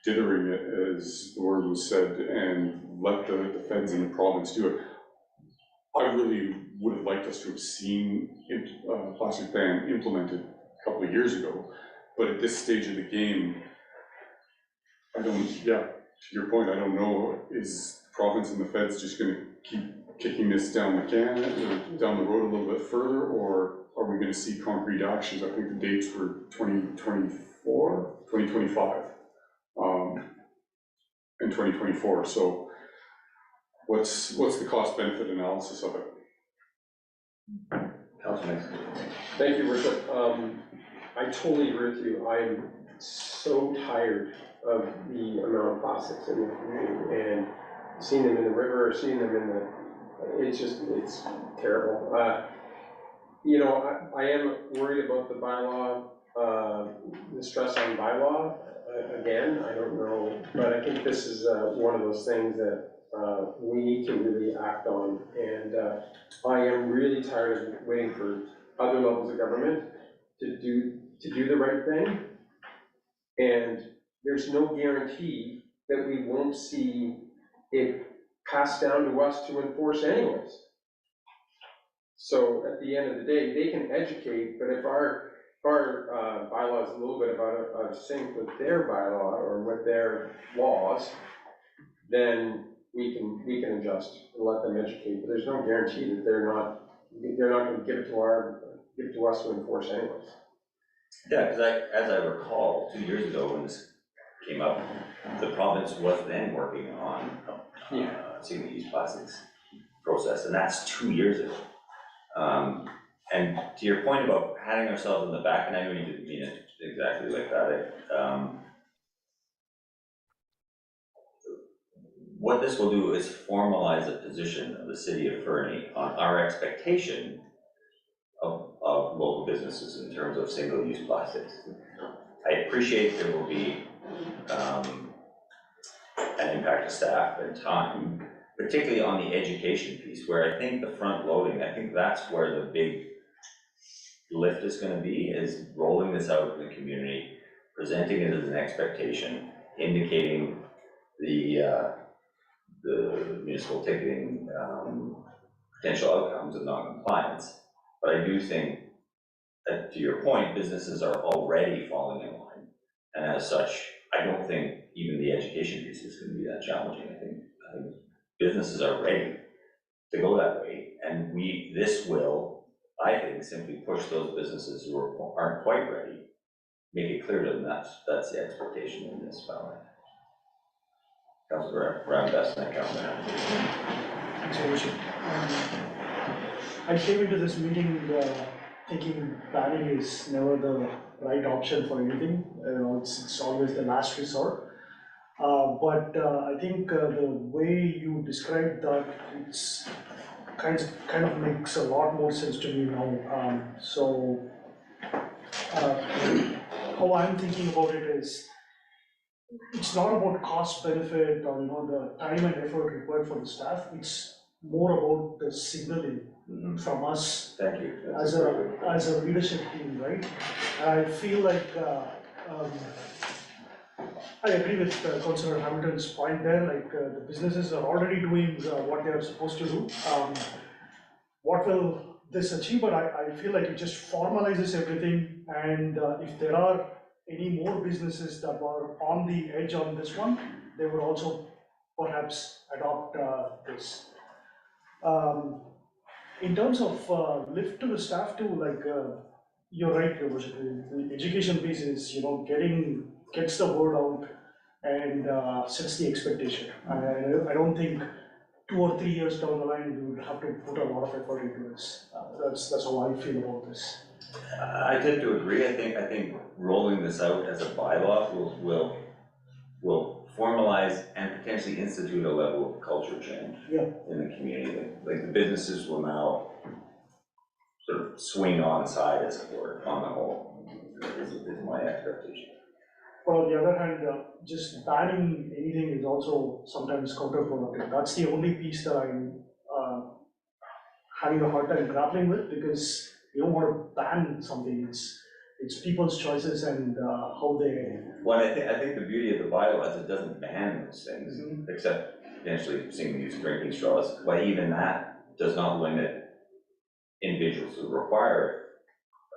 dithering it, as the word was said, and let the feds in the province do it. I really would have liked us to have seen plastic ban implemented a couple of years ago, but at this stage of the game, to your point, I don't know, is the province and the feds just gonna keep kicking this down the down the road a little bit further, or are we gonna see concrete actions? I think the dates were 2024, 2025, and 2024, so what's the cost benefit analysis of it? Councilor. Thank you, Worship. I totally agree with you. I'm so tired of the amount of plastics in the community, and seeing them in the river, seeing them in it's terrible. I am worried about the bylaw, the stress on bylaw. Again, I don't know, but I think this is one of those things that we need to really act on, and I am really tired of waiting for other levels of government to do the right thing, and there's no guarantee that we won't see it passed down to us to enforce anyways. So at the end of the day, they can educate, but if our bylaw is a little bit out of sync with their bylaw or with their laws, then we can adjust and let them educate. But there's no guarantee that they're not going to give it to us to enforce anyways. Yeah, because as I recall, 2 years ago when this came up, the province was then working on single-use plastics process, and that's 2 years ago. And to your point about patting ourselves on the back, and I know you didn't mean it exactly like that, what this will do is formalize a position of the city of Fernie on our expectation of local businesses in terms of single-use plastics. I appreciate there will be an impact to staff and time, particularly on the education piece, where I think the front loading, I think that's where the big lift is going to be, is rolling this out in the community, presenting it as an expectation, indicating the municipal ticketing potential outcomes of non-compliance. But I do think that, to your point, businesses are already falling in line, and as such, I don't think even the education piece is going to be that challenging. I think businesses are ready to go that way, and this will, I think, simply push those businesses who aren't quite ready, make it clear to them that's the expectation in this ballot. Councilor Ramdas, and Councilor. I came into this meeting thinking banning is never the right option for anything. It's always the last resort. But I think the way you described that, it's kind of makes a lot more sense to me now. How I'm thinking about it is, it's not about cost benefit or the time and effort required for the staff. It's more about the signaling. from us Thank you. as a leadership team, right? And I feel like, I agree with Councillor Hamilton's point there, like the businesses are already doing what they are supposed to do. What will this achieve? But I feel like it just formalizes everything, and if there are any more businesses that were on the edge on this one, they would also perhaps adopt this. In terms of lift to the staff too, like you're right, Your Worship, the education piece is, gets the word out and sets the expectation. I don't think 2 or 3 years down the line, we would have to put a lot of effort into this. That's how I feel about this. I tend to agree. I think rolling this out as a bylaw will formalize and potentially institute a level of culture change in the community. Like the businesses will now sort of swing on side, as it were, on the whole, is my expectation. But on the other hand, just banning anything is also sometimes counterproductive. That's the only piece that I'm having a hard time grappling with, because you don't want to ban something. It's people's choices and how they. Well, I think the beauty of the bylaw is it doesn't ban those things, except potentially single-use drinking straws. But even that does not limit individuals who require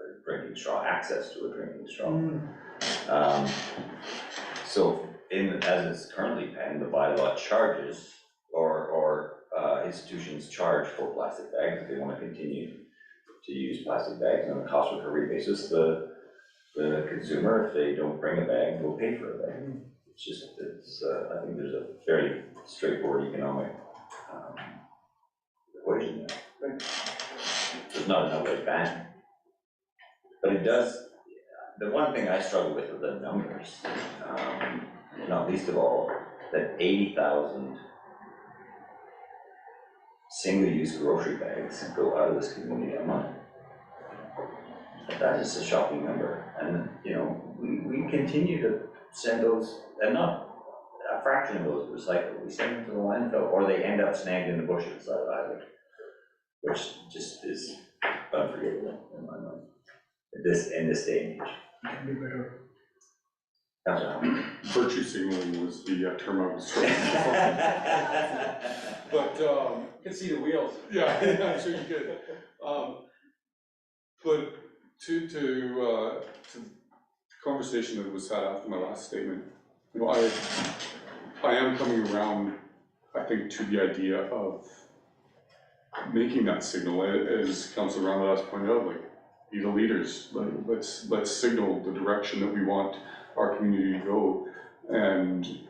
a drinking straw access to a drinking straw. So, as it's currently penned, the bylaw charges or institutions charge for plastic bags if they want to continue to use plastic bags on a cost recovery basis. The consumer, if they don't bring a bag, will pay for a bag. I think there's a very straightforward economic equation there. There's not an outright ban. But it does, the one thing I struggle with are the numbers, not least of all, that 80,000 single-use grocery bags go out of this community a month. That is a shocking number, and we continue to send those, and not a fraction of those recycled. We send them to the landfill, or they end up snagged in the bush at the side of the highway, which just is unforgivable in my mind. In this day and age. It can be better. Virtue signaling was the term I was trying to find. But, You can see the wheels. yeah, I'm sure you could. But to the conversation that was had after my last statement, I am coming around, I think, to the idea of making that signal, as Councilor Ramadas pointed out, like, be the leaders. Like, let's signal the direction that we want our community to go, and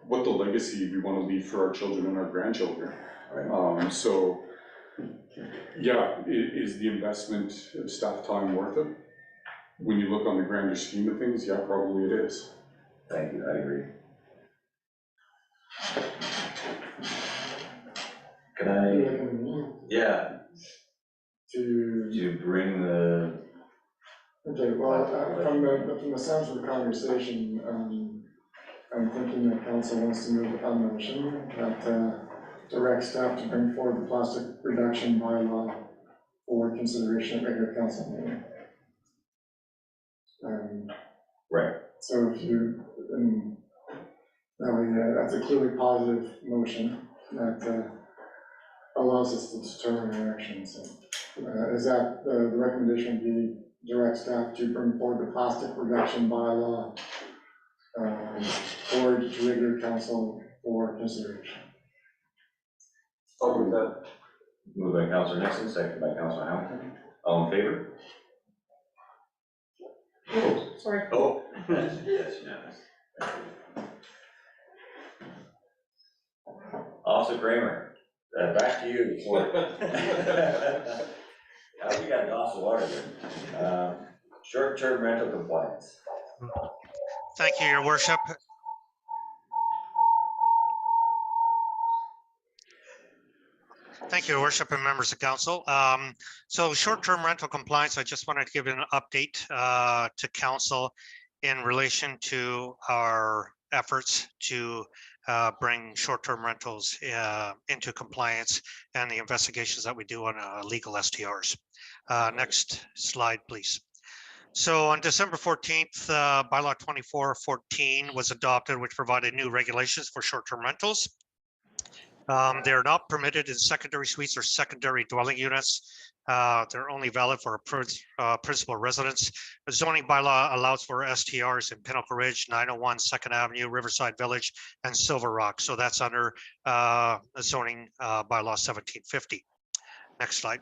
what the legacy we want to leave for our children and our grandchildren. Right. So, yeah, is the investment of staff time worth it? When you look on the grander scheme of things, yeah, probably it is. Thank you, I agree. Can I? Yeah. To bring the. Okay, well, from the sense of the conversation, I'm thinking that council wants to move a motion that directs staff to bring forward the plastic reduction bylaw for consideration at regular council meeting. Right. So if you, that's a clearly positive motion that allows us to determine our actions. Is that the recommendation would be direct staff to bring forward the plastic reduction bylaw forward to regular council for consideration? I'll move that. Moved by Councilor Nixon, seconded by Councilor Hamilton. All in favor? Sorry. Oh, yes, unanimous. Officer Kramer, back to you. We got a glass of water here. Short-term rental compliance. Thank you, Your Worship. Thank you, Your Worship, and members of council. So short-term rental compliance, I just wanted to give an update to council in relation to our efforts to bring short-term rentals into compliance and the investigations that we do on illegal STRs. Next slide, please. So on December 14th, bylaw 2414 was adopted, which provided new regulations for short-term rentals. They are not permitted in secondary suites or secondary dwelling units. They're only valid for principal residence. The zoning bylaw allows for STRs in Pinnacle Ridge, 901 2nd Avenue, Riverside Village, and Silver Rock. So that's under zoning bylaw 1750. Next slide.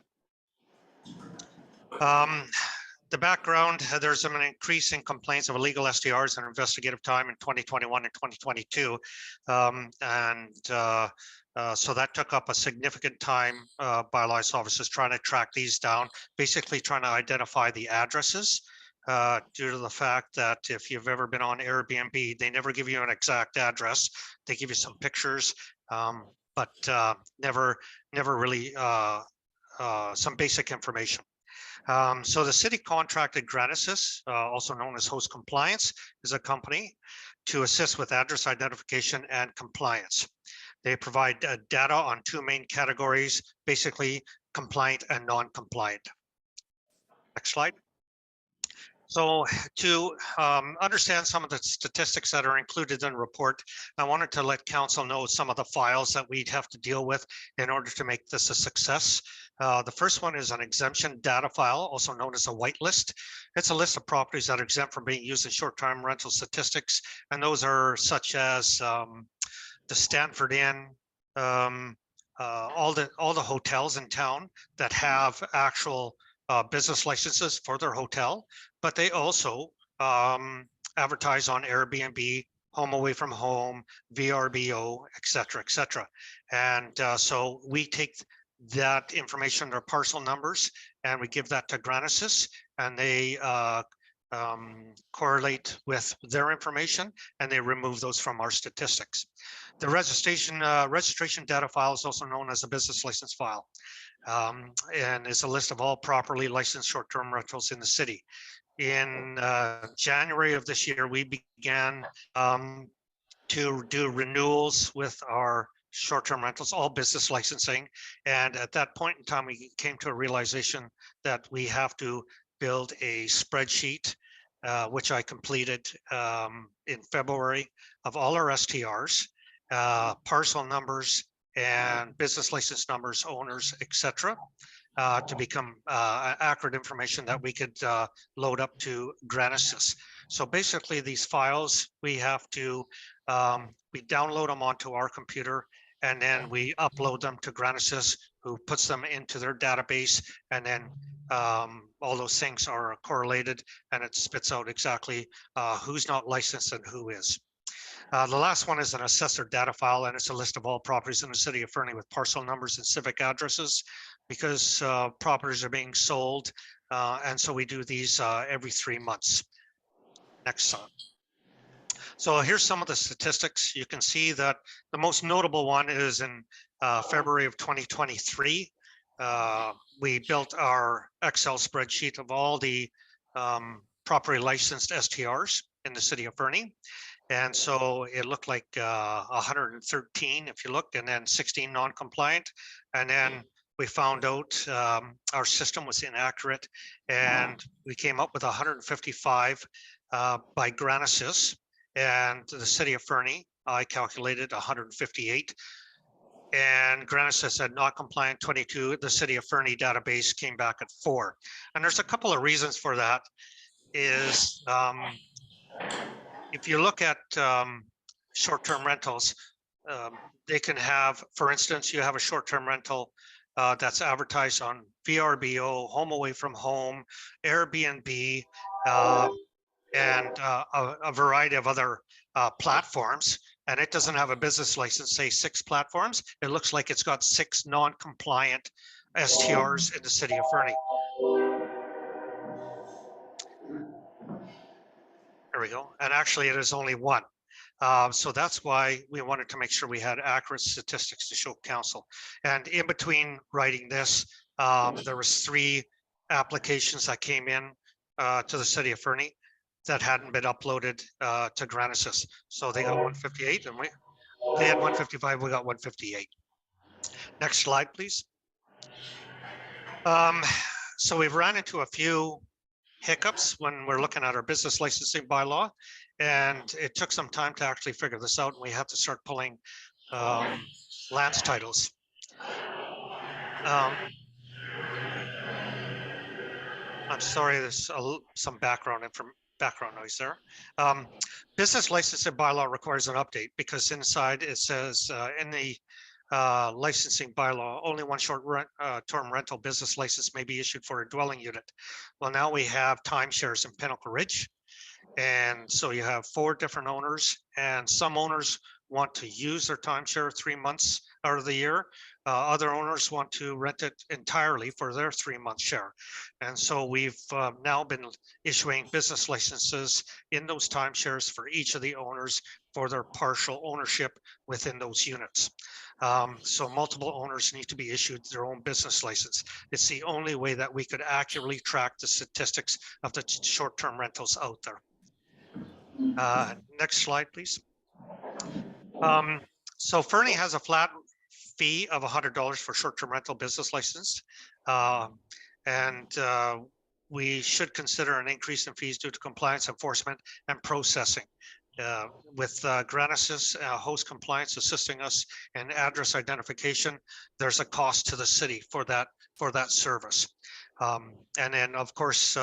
The background, there's an increase in complaints of illegal STRs and investigative time in 2021 and 2022. So that took up a significant time by license officers trying to track these down, basically trying to identify the addresses due to the fact that if you've ever been on Airbnb, they never give you an exact address. They give you some pictures, but never really some basic information. So the city contracted Granisys, also known as Host Compliance, is a company to assist with address identification and compliance. They provide data on two main categories, basically compliant and non-compliant. Next slide. So to understand some of the statistics that are included in the report, I wanted to let council know some of the files that we'd have to deal with in order to make this a success. The first one is an exemption data file, also known as a whitelist. It's a list of properties that are exempt from being used in short-term rental statistics, and those are such as the Stanford Inn, all the hotels in town that have actual business licenses for their hotel, but they also advertise on Airbnb, Home Away from Home, VRBO, et cetera, and so we take that information, their parcel numbers, and we give that to Granisys, and they correlate with their information, and they remove those from our statistics. The registration data file is also known as a business license file, and is a list of all properly licensed short-term rentals in the city. In January of this year, we began to do renewals with our short-term rentals, all business licensing. And at that point in time, we came to a realization that we have to build a spreadsheet, which I completed in February, of all our STRs, parcel numbers, and business license numbers, owners, et cetera, to become accurate information that we could load up to Granisys. So basically these files, we have to, we download them onto our computer, and then we upload them to Granisys, who puts them into their database, and then all those things are correlated, and it spits out exactly who's not licensed and who is. The last one is an assessor data file, and it's a list of all properties in the city of Fernie with parcel numbers and civic addresses, because properties are being sold, and so we do these every 3 months. Next slide. So here's some of the statistics. You can see that the most notable one is in February of 2023. We built our Excel spreadsheet of all the properly licensed STRs in the city of Fernie. And so it looked like 113 if you look, and then 16 non-compliant. And then we found out our system was inaccurate, and we came up with 155 by Granisys, and the city of Fernie, I calculated 158. And Granisys said not compliant 22. The city of Fernie database came back at 4. And there's a couple of reasons for that. Is if you look at short-term rentals, they can have, for instance, you have a short-term rental that's advertised on VRBO, Home Away from Home, Airbnb, and a variety of other platforms, and it doesn't have a business license, say 6 platforms. It looks like it's got 6 non-compliant STRs in the city of Fernie. There we go. And actually it is only 1. So that's why we wanted to make sure we had accurate statistics to show council. And in between writing this, there was 3 applications that came in to the city of Fernie that hadn't been uploaded to Granisys. So they got 158, and They had 155, we got 158. Next slide, please. So we've ran into a few hiccups when we're looking at our business licensing bylaw, and it took some time to actually figure this out, and we had to start pulling lands titles. I'm sorry, there's some background noise there. Business licensing bylaw requires an update because inside it says in the licensing bylaw, only one short-term rental business license may be issued for a dwelling unit. Well, now we have timeshares in Pinnacle Ridge. And so you have 4 different owners, and some owners want to use their timeshare 3 months out of the year. Other owners want to rent it entirely for their 3-month share. And so we've now been issuing business licenses in those timeshares for each of the owners for their partial ownership within those units. So multiple owners need to be issued their own business license. It's the only way that we could accurately track the statistics of the short-term rentals out there. Next slide, please. So Fernie has a flat fee of $100 for short-term rental business license. We should consider an increase in fees due to compliance enforcement and processing. With Granisys host compliance assisting us in address identification, there's a cost to the city for that service. And then of course,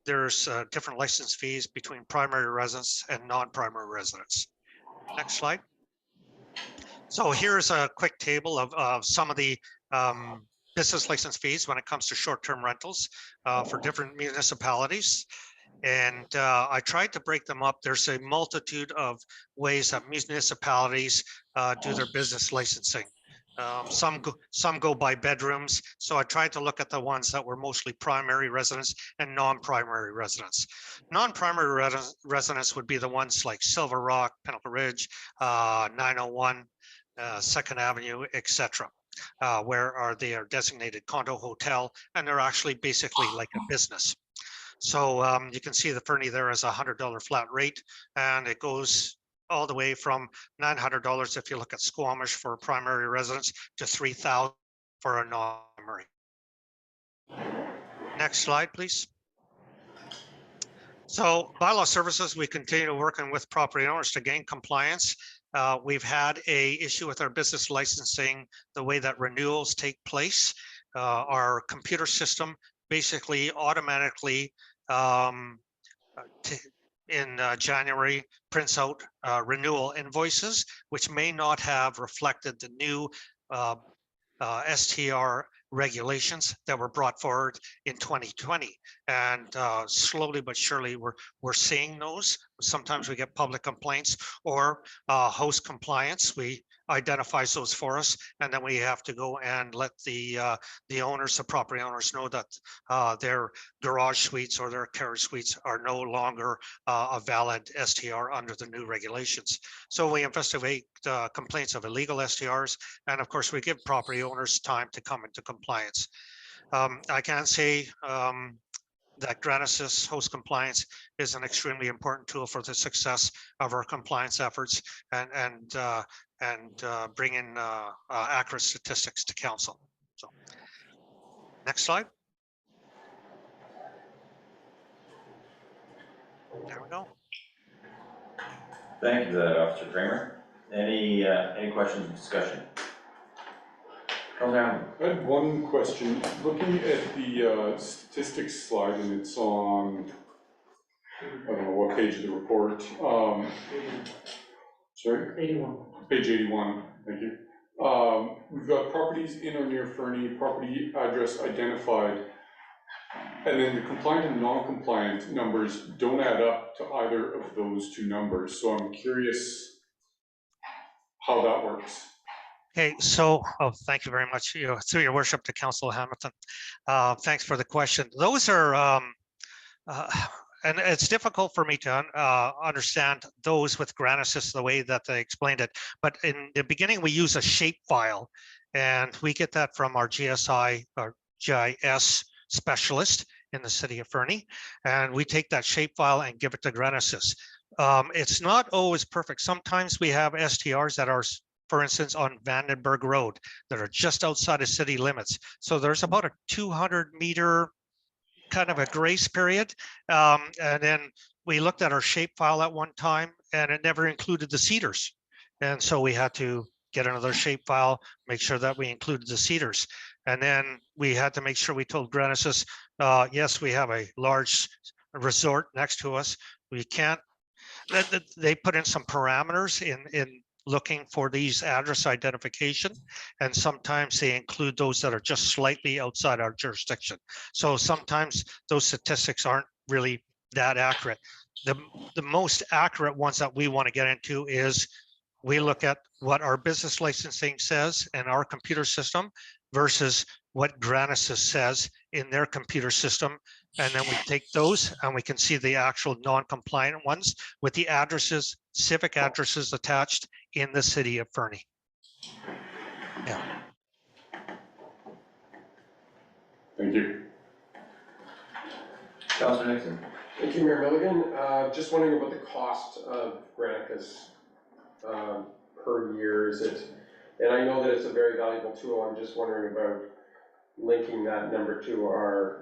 there's different license fees between primary residents and non-primary residents. Next slide. So here's a quick table of some of the business license fees when it comes to short-term rentals for different municipalities. And I tried to break them up. There's a multitude of ways that municipalities do their business licensing. Some go by bedrooms. So I tried to look at the ones that were mostly primary residents and non-primary residents. Non-primary residents would be the ones like Silver Rock, Pinnacle Ridge, 901, 2nd Avenue, etc. Where they are designated condo hotel, and they're actually basically like a business. So you can see the Fernie there is a $100 flat rate, and it goes all the way from $900 if you look at Squamish for primary residents to $3,000 for a non-primary. Next slide, please. So bylaw services, we continue working with property owners to gain compliance. We've had a issue with our business licensing, the way that renewals take place. Our computer system basically automatically in January prints out renewal invoices, which may not have reflected the new STR regulations that were brought forward in 2020. And slowly but surely we're seeing those. Sometimes we get public complaints or host compliance. We identifies those for us, and then we have to go and let the owners, the property owners, know that their garage suites or their carriage suites are no longer a valid STR under the new regulations. So we investigate complaints of illegal STRs, and of course we give property owners time to come into compliance. I can say that Granisys host compliance is an extremely important tool for the success of our compliance efforts and bring in accurate statistics to council. So, next slide. There we go. Thank you for that, Officer Kramer. Any questions or discussion? I had one question. Looking at the statistics slide, and it's on, I don't know what page of the report. Sorry? 81. Page 81, thank you. We've got properties in or near Fernie, property address identified, and then the compliant and non-compliant numbers don't add up to either of those 2 numbers. So I'm curious how that works. Okay, so thank you very much. Through your worship to Councillor Hamilton. Thanks for the question. Those are, and it's difficult for me to understand those with Granisys the way that they explained it. But in the beginning, we use a shape file, and we get that from our GSI or GIS specialist in the city of Fernie, and we take that shape file and give it to Granisys. It's not always perfect. Sometimes we have STRs that are for instance, on Vandenberg Road that are just outside of city limits. So there's about a 200-meter kind of a grace period. And then we looked at our shapefile at one time and it never included the cedars. And so we had to get another shapefile, make sure that we included the cedars. And then we had to make sure we told Genesis, yes, we have a large resort next to us. We can't, they put in some parameters in looking for these address identification. And sometimes they include those that are just slightly outside our jurisdiction. So sometimes those statistics aren't really that accurate. The most accurate ones that we want to get into is we look at what our business licensing says in our computer system versus what Genesis says in their computer system. And then we take those and we can see the actual non-compliant ones with the addresses, civic addresses attached in the city of Fernie. Yeah. Thank you. Councilor Nixon. Thank you, Mayor Milligan. Just wondering about the cost of Granicus per year. Is it, and I know that it's a very valuable tool. I'm just wondering about linking that number to our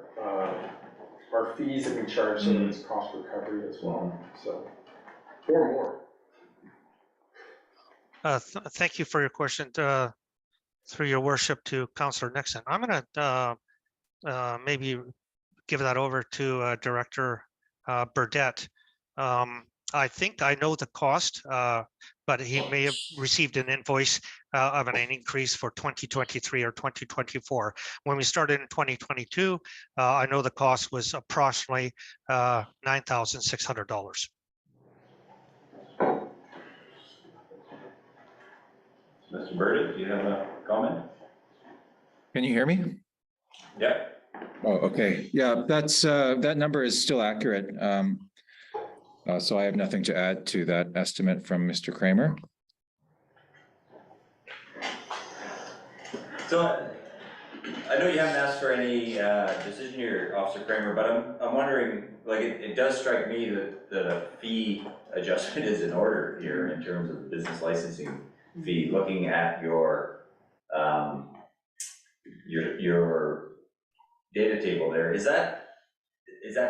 fees that we charge, so that it's cost recovery as well. So, or more. Thank you for your question. Through your worship to Councillor Nixon. I'm going to maybe give that over to Director Burdette. I think I know the cost, but he may have received an invoice of an increase for 2023 or 2024. When we started in 2022, I know the cost was approximately $9,600. Mr. Burdette, do you have a comment? Can you hear me? Yeah. Oh, okay. Yeah, that number is still accurate. So I have nothing to add to that estimate from Mr. Kramer. So I know you haven't asked for any decision here, Officer Kramer, but I'm wondering, like, it does strike me that a fee adjustment is in order here in terms of the business licensing fee. Looking at your data table there, is that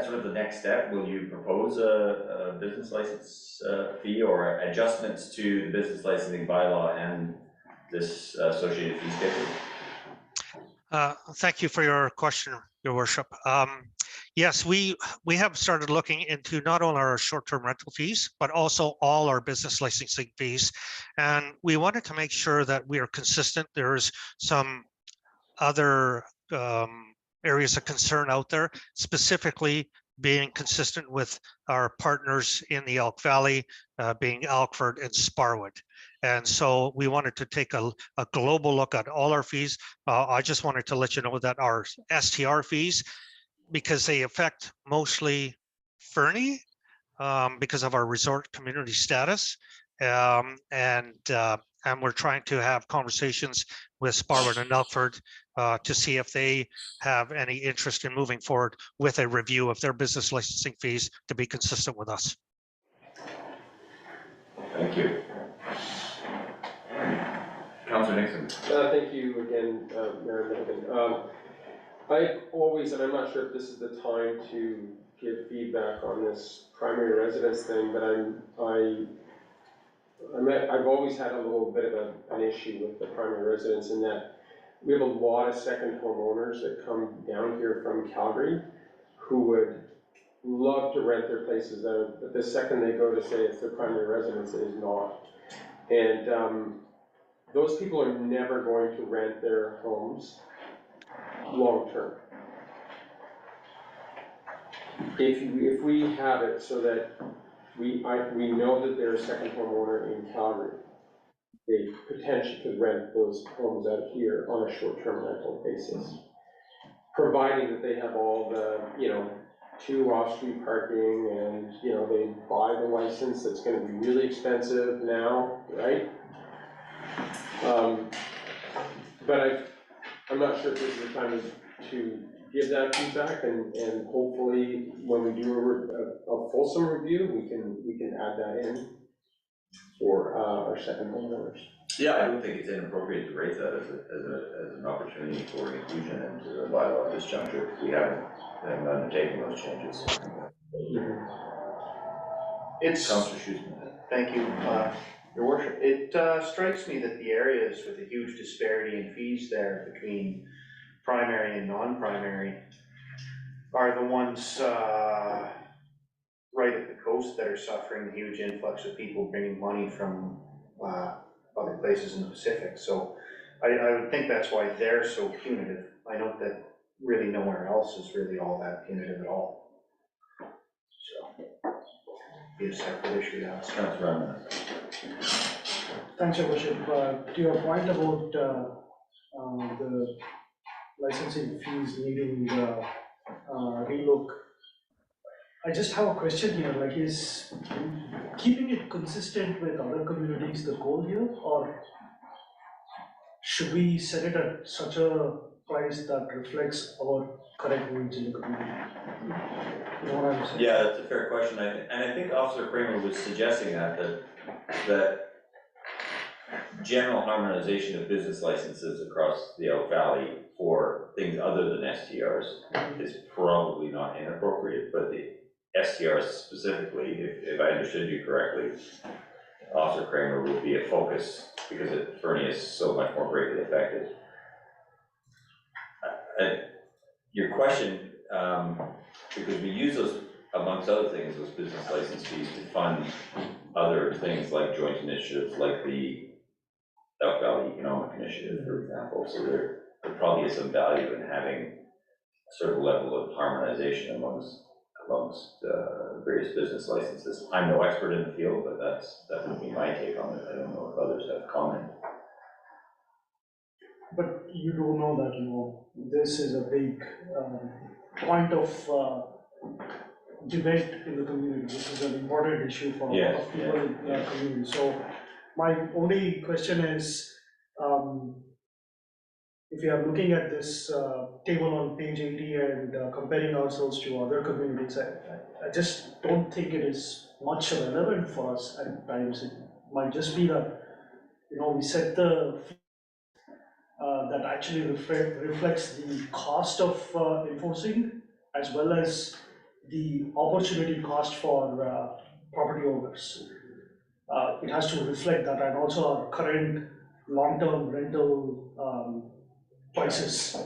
sort of the next step? Will you propose a business license fee or adjustments to the business licensing bylaw and this associated fee schedule? Thank you for your question, Your Worship. Yes, we have started looking into not only our short-term rental fees, but also all our business licensing fees. And we wanted to make sure that we are consistent. There's some other areas of concern out there, specifically being consistent with our partners in the Elk Valley, being Alkford and Sparwood. And so we wanted to take a global look at all our fees. I just wanted to let you know that our STR fees, because they affect mostly Fernie, because of our resort community status, and we're trying to have conversations with Sparwood and Alkford to see if they have any interest in moving forward with a review of their business licensing fees to be consistent with us. Thank you. Councilor Nixon. Thank you again, Mayor Milligan. I've always, and I'm not sure if this is the time to give feedback on this primary residence thing, but I've always had a little bit of an issue with the primary residence in that we have a lot of second homeowners that come down here from Calgary who would love to rent their places out, but the second they go to say it's their primary residence, it is not. And those people are never going to rent their homes long-term. If we have it so that we know that they're a second homeowner in Calgary, they potentially could rent those homes out here on a short-term rental basis, providing that they have all the, 2 off-street parking and, they buy the license that's gonna be really expensive now, right? But I'm not sure if this is the time to give that feedback, and hopefully when we do a fulsome review, we can add that in for our second homeowners. Yeah, I don't think it's inappropriate to raise that as an opportunity for inclusion into the bylaw at this juncture. We haven't undertaken those changes. It's, Councillor Schutzman. thank you, your worship. It strikes me that the areas with a huge disparity in fees there between primary and non-primary are the ones right at the coast that are suffering the huge influx of people bringing money from other places in the Pacific. So I would think that's why they're so punitive. I note that really nowhere else is really all that punitive at all. So, be a separate issue, that's. Councillor Rahman. Thanks, Your Worship. To your point about the licensing fees needing relook, I just have a question here, like is keeping it consistent with other communities the goal here, or should we set it at such a price that reflects our current needs in the community? You know what I'm saying? Yeah, that's a fair question, and I think Officer Kramer was suggesting that general harmonization of business licenses across the Elk Valley for things other than STRs is probably not inappropriate, but the STRs specifically, if I understood you correctly, Officer Kramer would be a focus because Fernie is so much more greatly affected. Your question, because we use those, amongst other things, those business license fees to fund other things like joint initiatives, like the Elk Valley Economic Initiative, for example. So there probably is some value in having a certain level of harmonization amongst various business licenses. I'm no expert in the field, but that would be my take on it. I don't know if others have comment. But you do know that, you know, this is a big point of debate in the community. This is an important issue for a lot of people in our community. So my only question is, if you are looking at this table on page 80 and comparing ourselves to other communities, I just don't think it is much relevant for us at times. It might just be that, you know, we set the that actually reflects the cost of enforcing as well as the opportunity cost for property owners. It has to reflect that, and also our current long-term rental prices.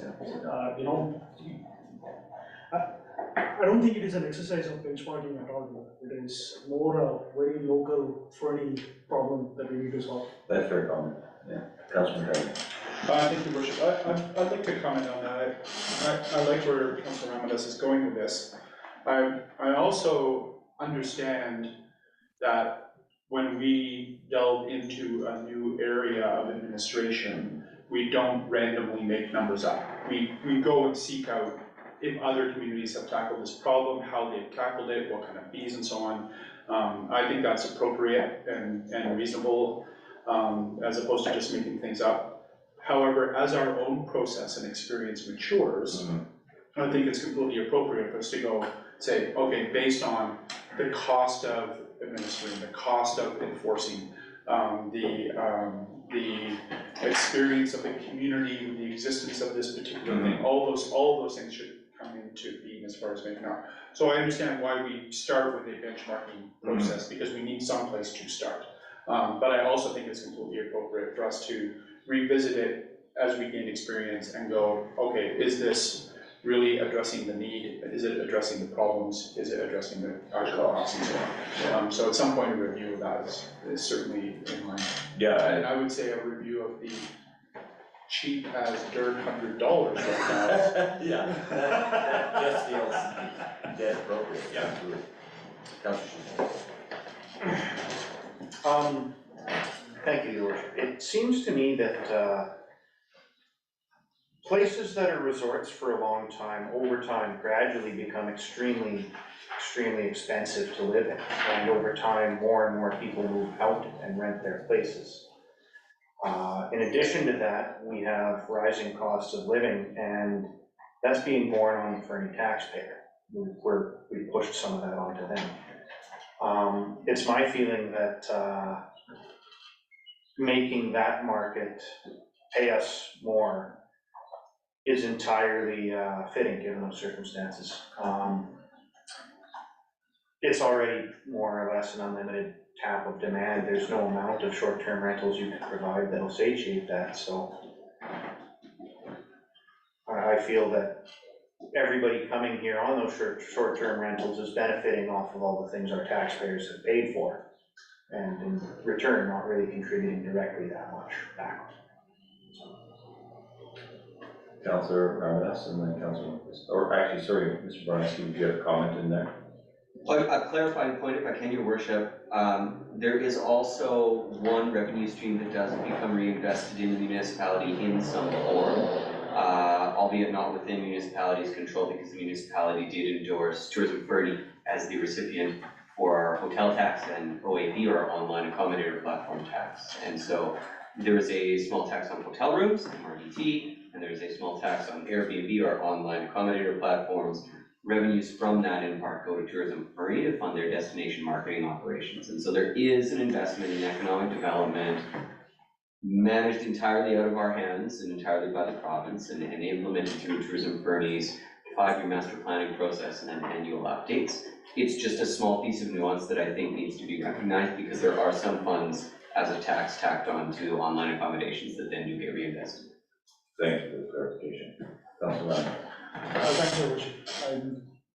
You know, I don't think it is an exercise of benchmarking at all. It is more a very local, Fernie problem that we need to solve. That's fair comment. Yeah, Councilman Fernie. Thank you, Worship. I'd like to comment on that. I like where Councilor Ramadus is going with this. I also understand that when we delve into a new area of administration, we don't randomly make numbers up. We go and seek out if other communities have tackled this problem, how they've tackled it, what kind of fees and so on. I think that's appropriate and reasonable, as opposed to just making things up. However, as our own process and experience matures, I think it's completely appropriate for us to go say, okay, based on the cost of administering, the cost of enforcing, the experience of the community, the existence of this particular thing, all of those things should come into being as far as making out. So I understand why we start with a benchmarking process, because we need some place to start. But I also think it's completely appropriate for us to revisit it as we gain experience and go, okay, is this really addressing the need? Is it addressing the problems? Is it addressing the costs and so on? So at some point a review of that is certainly in line. Yeah. And I would say a review of the cheap as dirt $100 right now. Yeah, that just feels dead appropriate. Yeah. Thank you, Your Worship. It seems to me that places that are resorts for a long time, over time, gradually become extremely expensive to live in. And over time, more and more people move out and rent their places. In addition to that, we have rising costs of living, and that's being borne on the Fernie taxpayer. We pushed some of that onto them. It's my feeling that making that market pay us more is entirely fitting given those circumstances. It's already more or less an unlimited tap of demand. There's no amount of short-term rentals you can provide that'll satiate that, so I feel that everybody coming here on those short-term rentals is benefiting off of all the things our taxpayers have paid for, and in return, not really contributing directly that much back. Councillor Ramirez and then Councillor, or actually, sorry, Mr. Barnett, do you have a comment in there? A clarifying point, if I can, Your Worship, there is also one revenue stream that does become reinvested in the municipality in some form, albeit not within municipality's control, because the municipality did endorse Tourism Fernie as the recipient for our hotel tax and OAP, or our online accommodator platform tax. And so there is a small tax on hotel rooms, MRBT, and there's a small tax on Airbnb, or online accommodator platforms. Revenues from that in part go to Tourism Fernie to fund their destination marketing operations. And so there is an investment in economic development managed entirely out of our hands and entirely by the province, and implemented through Tourism Fernie's 5-year master planning process and then annual updates. It's just a small piece of nuance that I think needs to be recognized, because there are some funds as a tax tacked on to online accommodations that then do get reinvested. Thank you for the clarification. Councillor Ramirez. Thanks, Your Worship. I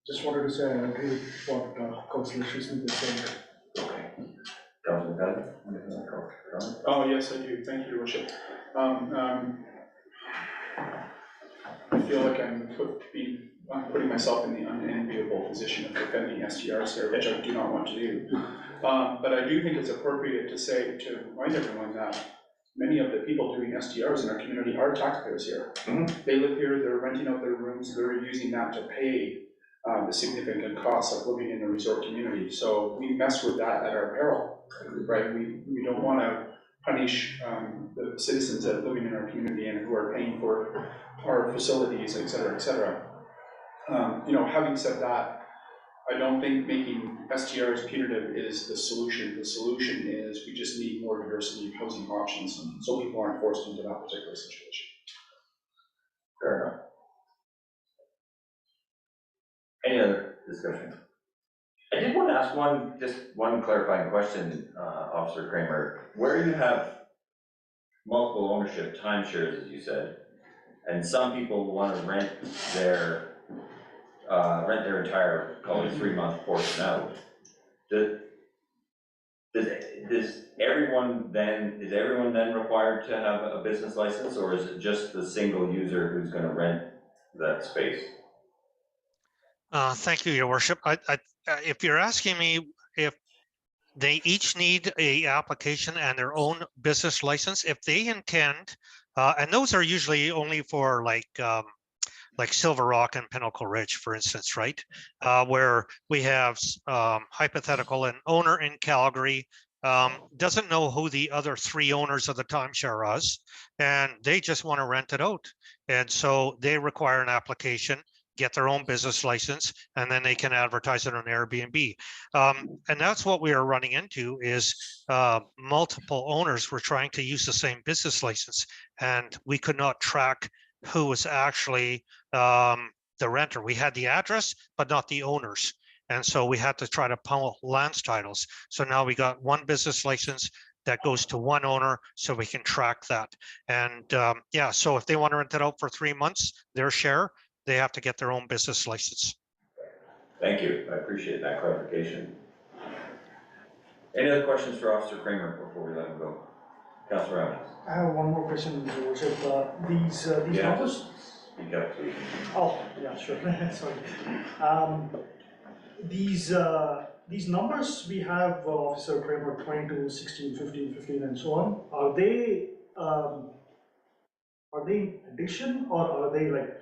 just wanted to say I agree with what Councillor Schusman is saying. Okay. Councillor Kelly? Oh, yes, I do. Thank you, Your Worship. I feel like I'm putting myself in the unenviable position of defending STRs here, which I do not want to do. But I do think it's appropriate to remind everyone that many of the people doing STRs in our community are taxpayers here. They live here, they're renting out their rooms, they're using that to pay the significant costs of living in a resort community. So we mess with that at our peril, right? We don't want to punish the citizens that are living in our community and who are paying for our facilities, et cetera, et cetera. Having said that, I don't think making STRs punitive is the solution. The solution is we just need more diversity of housing options, so people aren't forced into that particular situation. Fair enough. Any other discussion? I did want to ask one clarifying question, Officer Kramer. Where you have multiple ownership timeshares, as you said, and some people want to rent their entire, call it 3-month portion out. Is everyone then required to have a business license, or is it just the single user who's going to rent that space? Thank you, Your Worship. If you're asking me if they each need a application and their own business license, if they intend, and those are usually only for like Silver Rock and Pinnacle Ridge, for instance, right? Where we have hypothetical an owner in Calgary doesn't know who the other 3 owners of the timeshare is, and they just want to rent it out. And so they require an application, get their own business license, and then they can advertise it on Airbnb. And that's what we are running into is multiple owners were trying to use the same business license, and we could not track who was actually the renter. We had the address, but not the owners. And so we had to try to pull land titles. So now we got one business license that goes to one owner, so we can track that. And yeah, so if they want to rent it out for 3 months, their share, they have to get their own business license. Thank you. I appreciate that clarification. Any other questions for Officer Kramer before we let him go? Councillor Evans. I have one more question, Your Worship. These Yeah, numbers? Speak up, please. Oh, yeah, sure. Sorry. These numbers we have, Officer Kramer, 22, 16, 15, 15, and so on. Are they in addition, or are they like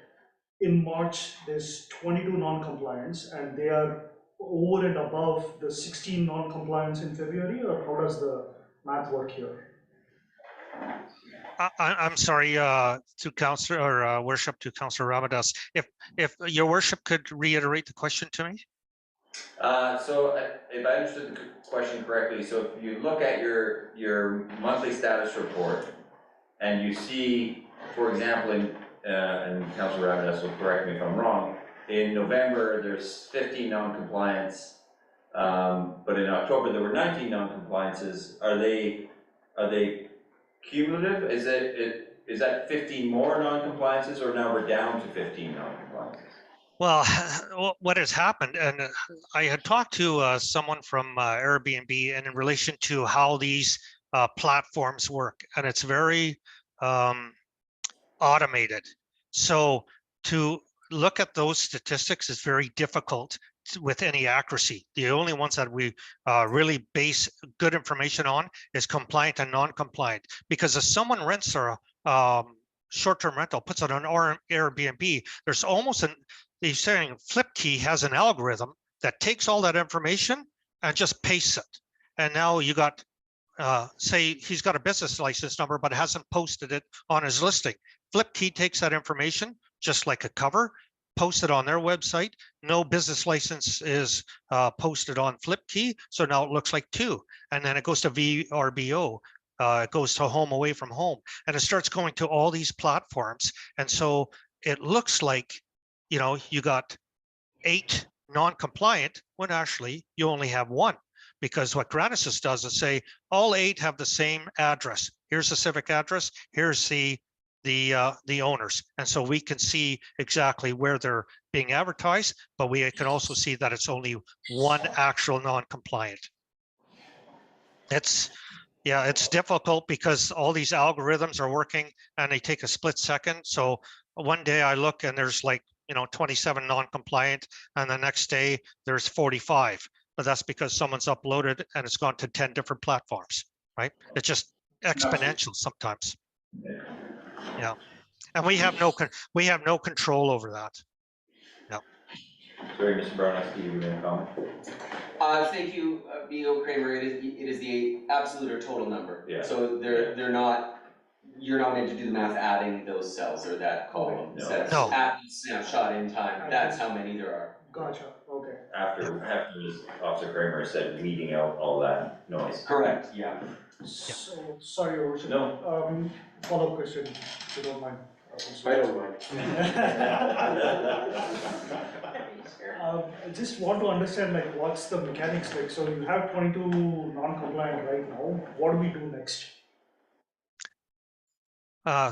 in March there's 22 non-compliance and they are over and above the 16 non-compliance in February, or how does the math work here? I'm sorry, to Councillor or Worship, to Councillor Ramadas. If Your Worship could reiterate the question to me. If I understood the question correctly, so if you look at your monthly status report and you see, for example, and Councilor Ramirez will correct me if I'm wrong, in November, there's 15 non-compliance, but in October, there were 19 non-compliances. Are they cumulative? Is that 15 more non-compliances, or now we're down to 15 non-compliances? Well, what has happened, and I had talked to someone from Airbnb, and in relation to how these platforms work, and it's very automated. So to look at those statistics is very difficult with any accuracy. The only ones that we really base good information on is compliant and non-compliant. Because if someone rents a short-term rental, puts it on Airbnb, there's almost they're saying FlipKey has an algorithm that takes all that information and just pastes it. And now you got, say he's got a business license number, but hasn't posted it on his listing. FlipKey takes that information, just like a cover, posts it on their website. No business license is posted on FlipKey, so now it looks like two. And then it goes to VRBO. It goes to home away from home, and it starts going to all these platforms. And so it looks like, you know, you got 8 non-compliant when actually you only have 1, because what Granisys does is say all 8 have the same address. Here's the civic address. Here's the owners, and so we can see exactly where they're being advertised, but we can also see that it's only 1 actual non-compliant. It's difficult because all these algorithms are working and they take a split second. So one day I look and there's like, 27 non-compliant, and the next day there's 45, but that's because someone's uploaded and it's gone to 10 different platforms, right? It's just exponential sometimes. Yeah, and we have no control over that. No. Sorry, Mr. Brown, I see you in a comment. Thank you, B.O. Kramer. It is the absolute or total number. Yeah. So they're not. You're not meant to do the math adding those cells or that column. No. That's No. at snapshot in time. That's how many there are. Gotcha, okay. After Officer Kramer said weeding out all that noise. Correct. Yeah. So, sorry, Your Worship. No. Follow-up question, if you don't mind. I don't mind. I just want to understand, like, what's the mechanics like? So you have 22 non-compliant right now. What do we do next?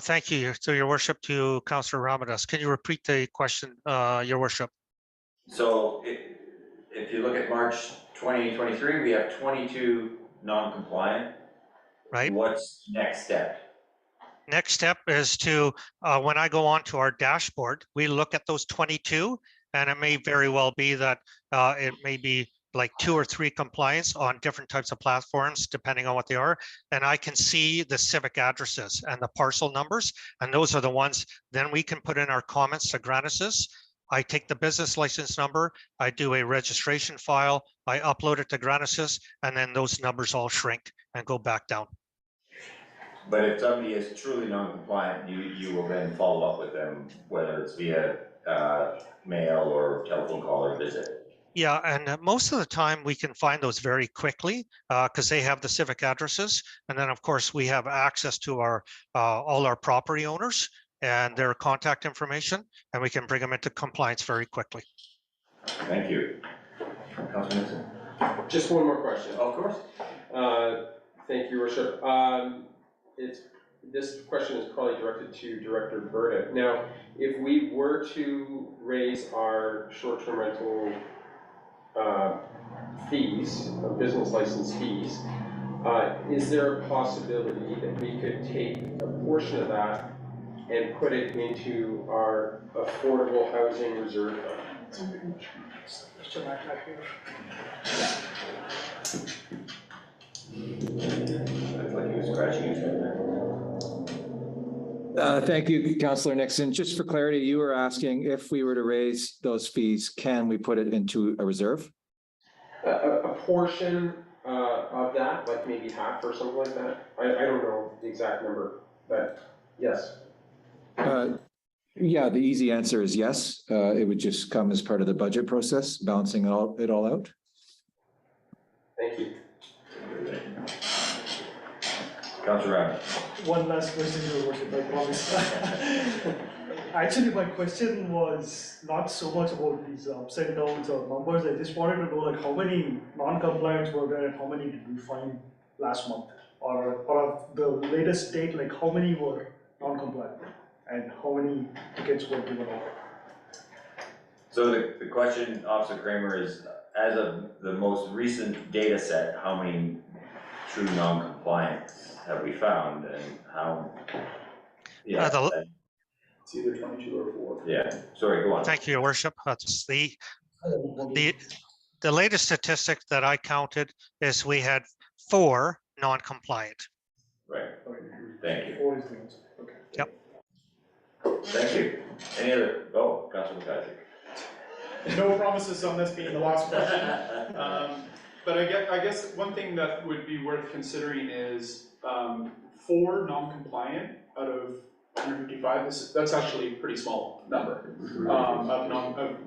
Thank you, to Your Worship, to Councillor Ramirez. Can you repeat the question, Your Worship? So if you look at March 2023, we have 22 non-compliant. Right. What's next step? Next step is to, when I go onto our dashboard, we look at those 22, and it may very well be that it may be like 2 or 3 compliance on different types of platforms, depending on what they are. And I can see the civic addresses and the parcel numbers, and those are the ones, then we can put in our comments to Granisys. I take the business license number, I do a registration file, I upload it to Granisys, and then those numbers all shrink and go back down. But if somebody is truly non-compliant, you will then follow up with them, whether it's via mail or telephone call or visit. Yeah, and most of the time we can find those very quickly because they have the civic addresses. And then of course we have access to our all our property owners and their contact information, and we can bring them into compliance very quickly. Thank you. Councilor Nixon. Just one more question. Of course. Thank you, Your Worship. This question is probably directed to Director Burdick. Now, if we were to raise our short-term rental fees, business license fees, is there a possibility that we could take a portion of that and put it into our affordable housing reserve fund? Looks like he was scratching his head there. Thank you, Councillor Nixon. Just for clarity, you were asking if we were to raise those fees, can we put it into a reserve? A portion of that, like maybe half or something like that. I don't know the exact number, but yes. Yeah, the easy answer is yes. It would just come as part of the budget process, balancing it all out. Thank you. Councillor Rabbit. One last question, Your Worship, I promise. Actually, my question was not so much about these ups and downs or numbers. I just wanted to know like how many non-compliance were there and how many did we find last month? Or the latest date, like how many were non-compliant and how many tickets were given out? So the question, Officer Kramer, is as of the most recent data set, how many true non-compliance have we found and how? Yeah, It's either 22 or 4. yeah, sorry, go on. Thank you, Your Worship. That's the latest statistic that I counted is we had 4 non-compliant. Right, thank you. 4 is the answer, okay. Yep. Thank you. Any other, Councilor McIsaac. No promises on this being the last question. But I guess one thing that would be worth considering is 4 non-compliant out of 155. That's actually a pretty small number of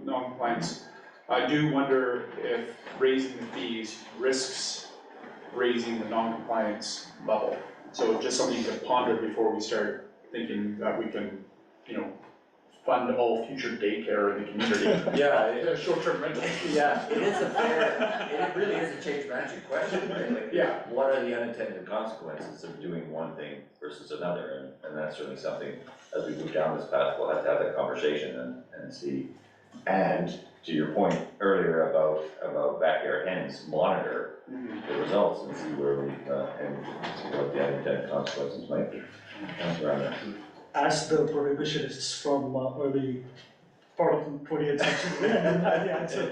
non-compliance. I do wonder if raising the fees risks raising the non-compliance level. So just something to ponder before we start thinking that we can, fund all future daycare in the community. Yeah. Short-term rental. Yeah, it really is a change management question, right? Like, yeah. What are the unintended consequences of doing one thing versus another? And that's certainly something, as we move down this path, we'll have to have that conversation and see. And to your point earlier about backyard hens, monitor the results and see where we, and see what the unintended consequences might be. Councilor Rabbit. As the prohibitionists from early part of the 20th century, I didn't have the answer.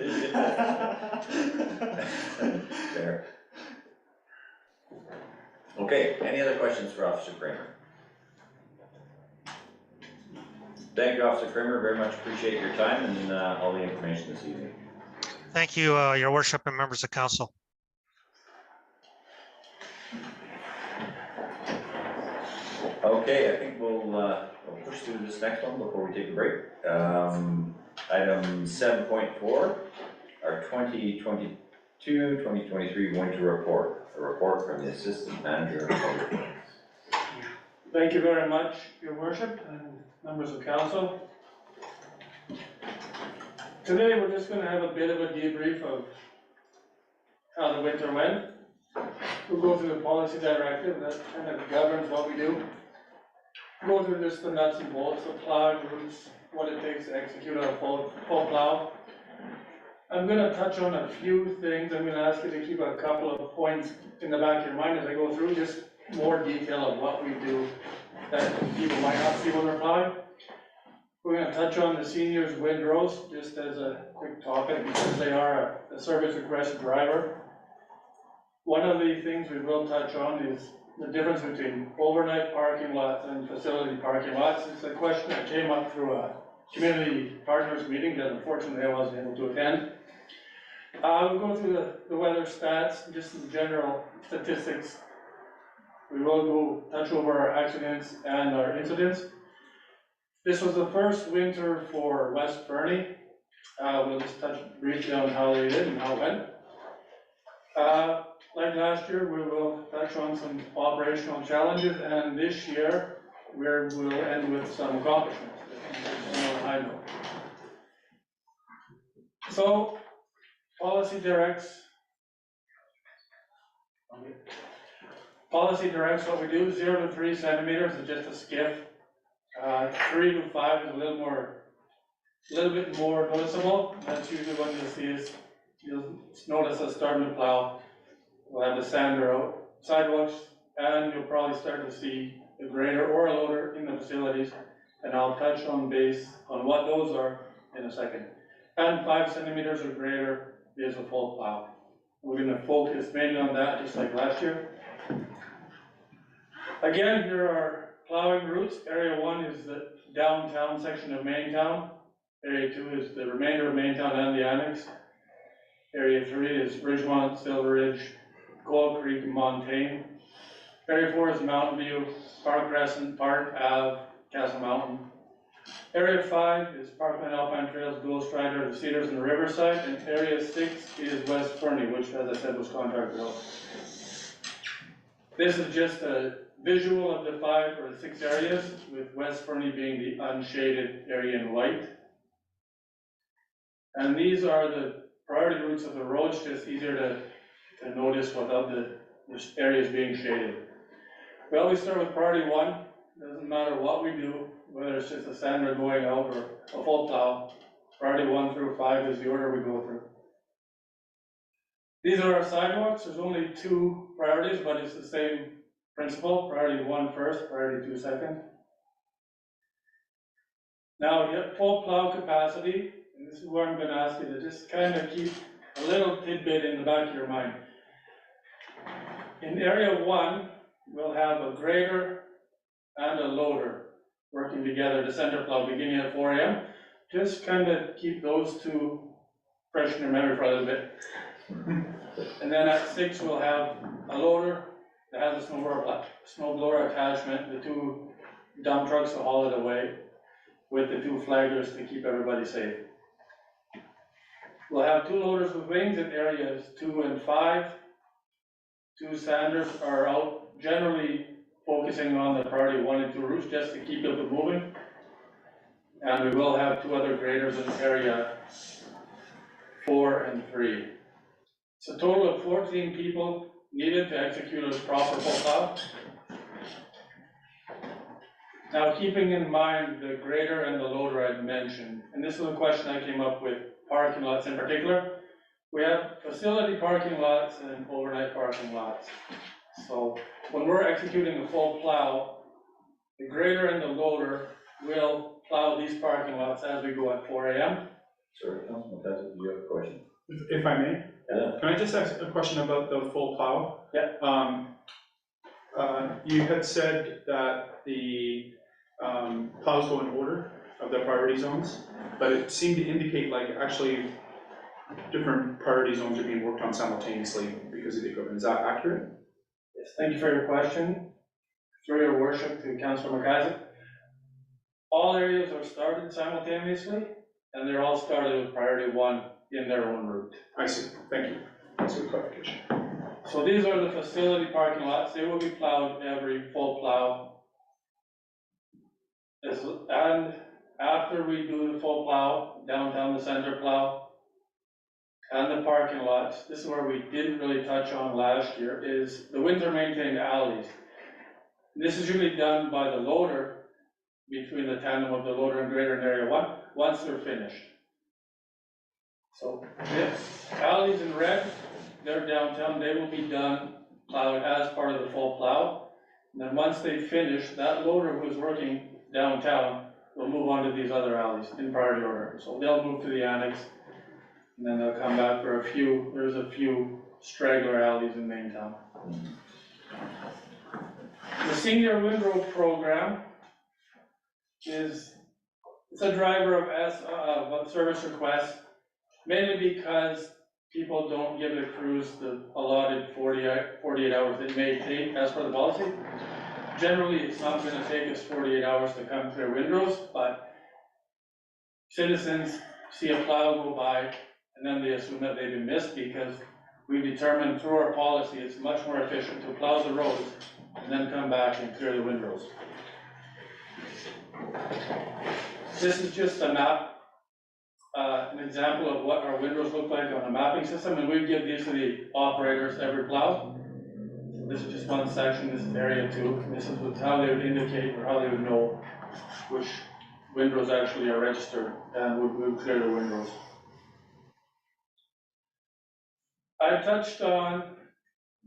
Fair. Okay, any other questions for Officer Kramer? Thank you, Officer Kramer, very much appreciate your time and all the information this evening. Thank you, Your Worship and members of council. Okay, I think we'll push through this next one before we take a break. Item 7.4, our 2022-2023 winter report, a report from the Assistant Manager of Public Works. Thank you very much, Your Worship and members of council. Today we're just going to have a bit of a debrief of how the winter went. We'll go through the policy directive that kind of governs what we do. Go through just the nuts and bolts of plowing routes, what it takes to execute a full plow. I'm going to touch on a few things. I'm going to ask you to keep a couple of points in the back of your mind as I go through, just more detail of what we do that people might not see when they're plowing. We're going to touch on the seniors windrows just as a quick topic because they are a service request driver. One of the things we will touch on is the difference between overnight parking lots and facility parking lots. It's a question that came up through a community partners meeting that unfortunately I wasn't able to attend. We'll go through the weather stats, just some general statistics. We will go touch over our accidents and our incidents. This was the first winter for West Fernie. We'll just touch briefly on how they did and how it went. Like last year, we will touch on some operational challenges, and this year we'll end with some accomplishments on a high note. So, policy directs what we do. 0 to 3 centimeters is just a skiff. 3 to 5 is a little bit more noticeable. That's usually what you'll notice us starting to plow. We'll have the sander out, sidewalks, and you'll probably start to see a grader or a loader in the facilities, and I'll touch on base on what those are in a second. And 5 centimeters or greater is a full plow. We're going to focus mainly on that, just like last year. Again, here are plowing routes. Area 1 is the downtown section of Maintown. Area 2 is the remainder of Maintown and the annex. Area 3 is Ridgemont, Silver Ridge, Gold Creek, and Montaigne. Area 4 is Mountain View, Park Crescent, Park Ave, Castle Mountain. Area 5 is Parkland Alpine Trails, Ghost Rider, the Cedars and the Riverside, and Area 6 is West Fernie, which, as I said, was contracted out. This is just a visual of the 5 or 6 areas, with West Fernie being the unshaded area in white. And these are the priority routes of the roads, just easier to notice without the areas being shaded. We always start with priority 1. Doesn't matter what we do, whether it's just a sander going out or a full plow. Priority 1 through 5 is the order we go through. These are our sidewalks. There's only 2 priorities, but it's the same principle. Priority 1 first, priority 2 second. Now, you have full plow capacity, and this is where I'm going to ask you to just kind of keep a little tidbit in the back of your mind. In area 1, we'll have a grader and a loader working together to center plow beginning at 4 a.m. Just kind of keep those 2 fresh in your memory for a little bit. And then at 6, we'll have a loader that has a snow blower attachment, the 2 dump trucks to haul it away, with the 2 flaggers to keep everybody safe. We'll have 2 loaders with wings in areas 2 and 5. 2 sanders are out, generally focusing on the priority 1 and 2 routes just to keep it moving. And we will have 2 other graders in area 4 and 3. It's a total of 14 people needed to execute a proper full plow. Now, keeping in mind the grader and the loader I'd mentioned, and this is a question I came up with parking lots in particular. We have facility parking lots and overnight parking lots. So when we're executing the full plow, the grader and the loader will plow these parking lots as we go at 4 a.m. Sorry, Councilman Tazza, do you have a question? If I may? Yeah. Can I just ask a question about the full plow? Yeah. You had said that the plows go in order of the priority zones, but it seemed to indicate like actually different priority zones are being worked on simultaneously because of the equipment. Is that accurate? Yes, thank you for your question. Through your worship to Councilor McIsaac. All areas are started simultaneously, and they're all started with priority 1 in their own route. I see, thank you. That's a good clarification. So these are the facility parking lots. They will be plowed every full plow. And after we do the full plow, downtown the center plow, and the parking lots, this is where we didn't really touch on last year, is the winter maintained alleys. This is usually done by the loader between the tandem of the loader and grader in area 1, once they're finished. So this alleys in red, they're downtown, they will be done, plowed as part of the full plow. And then once they finish, that loader who's working downtown will move on to these other alleys in priority order. So they'll move to the annex, and then they'll come back for there's a few straggler alleys in Maintown. The senior windrow program it's a driver of service requests, mainly because people don't give the crews the allotted 48 hours it may take as per the policy. Generally, it's not going to take us 48 hours to come clear windrows, but citizens see a plow go by and then they assume that they've been missed because we determined through our policy it's much more efficient to plow the roads and then come back and clear the windrows. This is just a map, an example of what our windrows look like on a mapping system, and we give these to the operators every plow. So this is just one section, this is area 2. This is how they would indicate or how they would know which windrows actually are registered and would clear the windrows. I touched on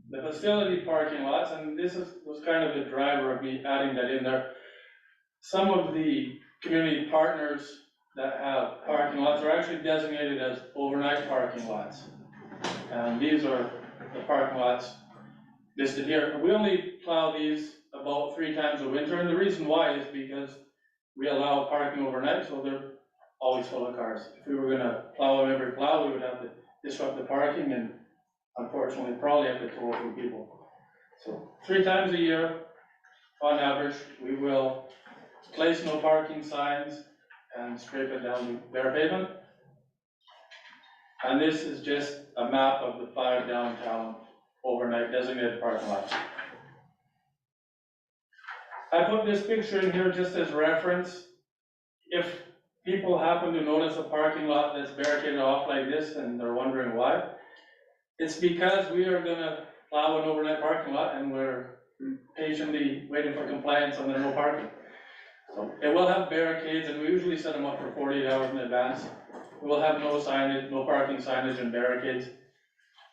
the facility parking lots, and this was kind of the driver of me adding that in there. Some of the community partners that have parking lots are actually designated as overnight parking lots. And these are the parking lots listed here. We only plow these about 3 times a winter, and the reason why is because we allow parking overnight, so they're always full of cars. If we were gonna plow every plow, we would have to disrupt the parking and unfortunately probably have to tow a few people. So 3 times a year, on average, we will place no parking signs, and scrape it down to bare pavement. And this is just a map of the 5 downtown overnight designated parking lots. I put this picture in here just as reference. If people happen to notice a parking lot that's barricaded off like this and they're wondering why, it's because we are gonna plow an overnight parking lot and we're patiently waiting for compliance on the no parking. So it will have barricades, and we usually set them up for 48 hours in advance. We will have no signage, no parking signage and barricades.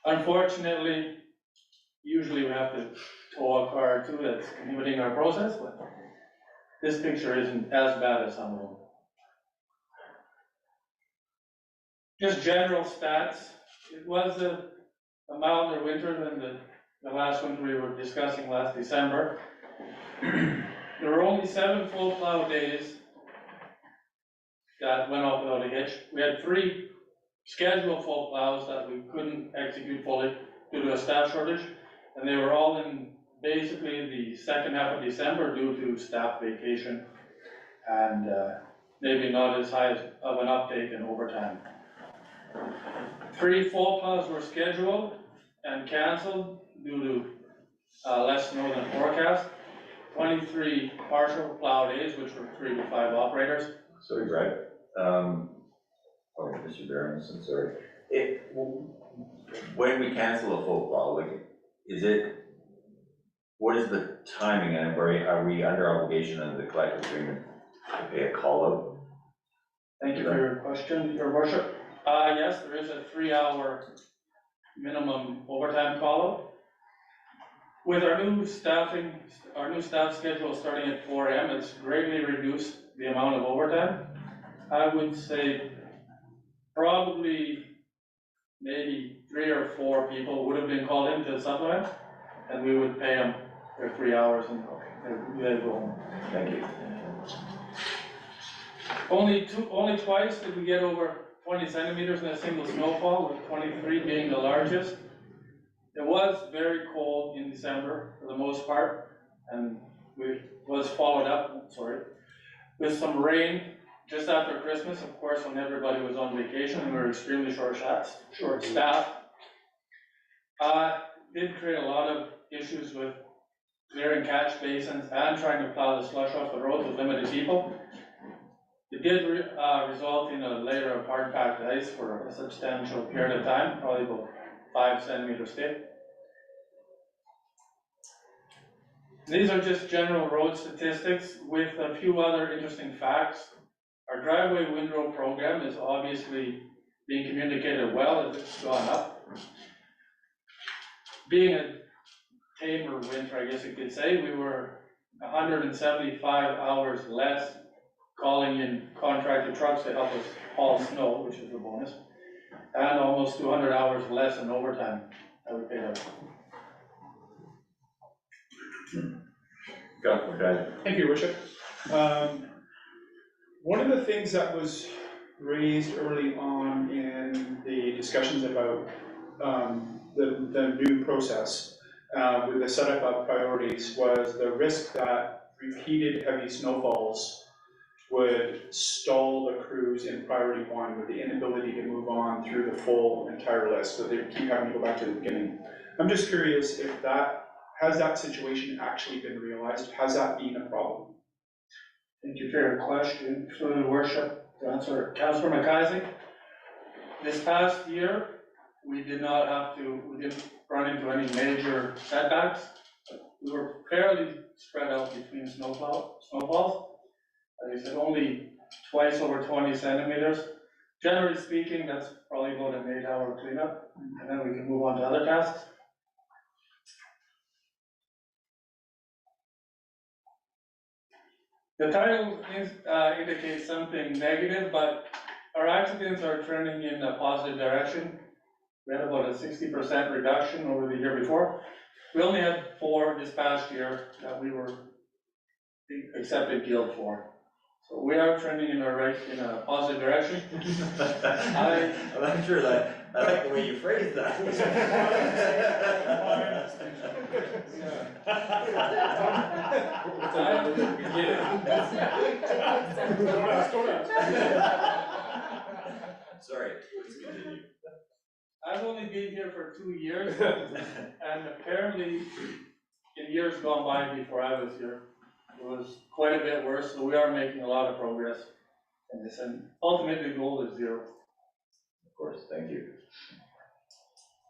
Unfortunately, usually we have to tow a car too that's inhibiting our process, but this picture isn't as bad as some of them. Just general stats. It was a milder winter than the last winter we were discussing last December. There were only 7 full plow days that went off without a hitch. We had 3 scheduled full plows that we couldn't execute fully due to a staff shortage, and they were all in basically the second half of December due to staff vacation and maybe not as high of an uptake in overtime. 3 full plows were scheduled and canceled due to less snow than forecast. 23 partial plow days, which were 3 to 5 operators. Sorry, Brad. Mr. Barons, I'm sorry. When we cancel a full plow, like, what is the timing, and are we under obligation under the collective agreement to pay a call out? Thank you for your question, Your Worship. Yes, there is a 3-hour minimum overtime call out. With our new staff schedule starting at 4 AM, it's greatly reduced the amount of overtime. I would say probably maybe 3 or 4 people would have been called into the supplement, and we would pay them their 3 hours and they'd go home. Thank you. Only twice did we get over 20 centimeters in a single snowfall, with 23 being the largest. It was very cold in December for the most part, and we was followed up, with some rain just after Christmas, of course, when everybody was on vacation and we were extremely short-staffed. Did create a lot of issues with clearing catch basins and trying to plow the slush off the roads with limited people. It did result in a layer of hard packed ice for a substantial period of time, probably about 5 centimeters thick. These are just general road statistics with a few other interesting facts. Our driveway windrow program is obviously being communicated well as it's gone up. Being a tamer winter, I guess you could say, we were 175 hours less calling in contracted trucks to help us haul snow, which is a bonus, and almost 200 hours less in overtime that we paid out. Thank you, Your Worship. One of the things that was raised early on in the discussions about the new process with the setup of priorities was the risk that repeated heavy snowfalls would stall the crews in priority 1 with the inability to move on through the full entire list, so they keep having to go back to the beginning. I'm just curious if has that situation actually been realized? Has that been a problem? Thank you for your question, through the worship, to answer Councillor McIsaac. This past year, we didn't run into any major setbacks. We were fairly spread out between snowfalls. As I said, only twice over 20 centimeters. Generally speaking, that's probably about an 8-hour cleanup, and then we can move on to other tasks. The title indicates something negative, but our accidents are trending in a positive direction. We had about a 60% reduction over the year before. We only had 4 this past year that we were accepted guild for. So we are trending in a positive direction. I'm not sure that, I like the way you phrased that. Sorry, please continue. I've only been here for 2 years, and apparently, in years gone by before I was here, it was quite a bit worse, so we are making a lot of progress in this, and ultimately the goal is 0. Of course, thank you.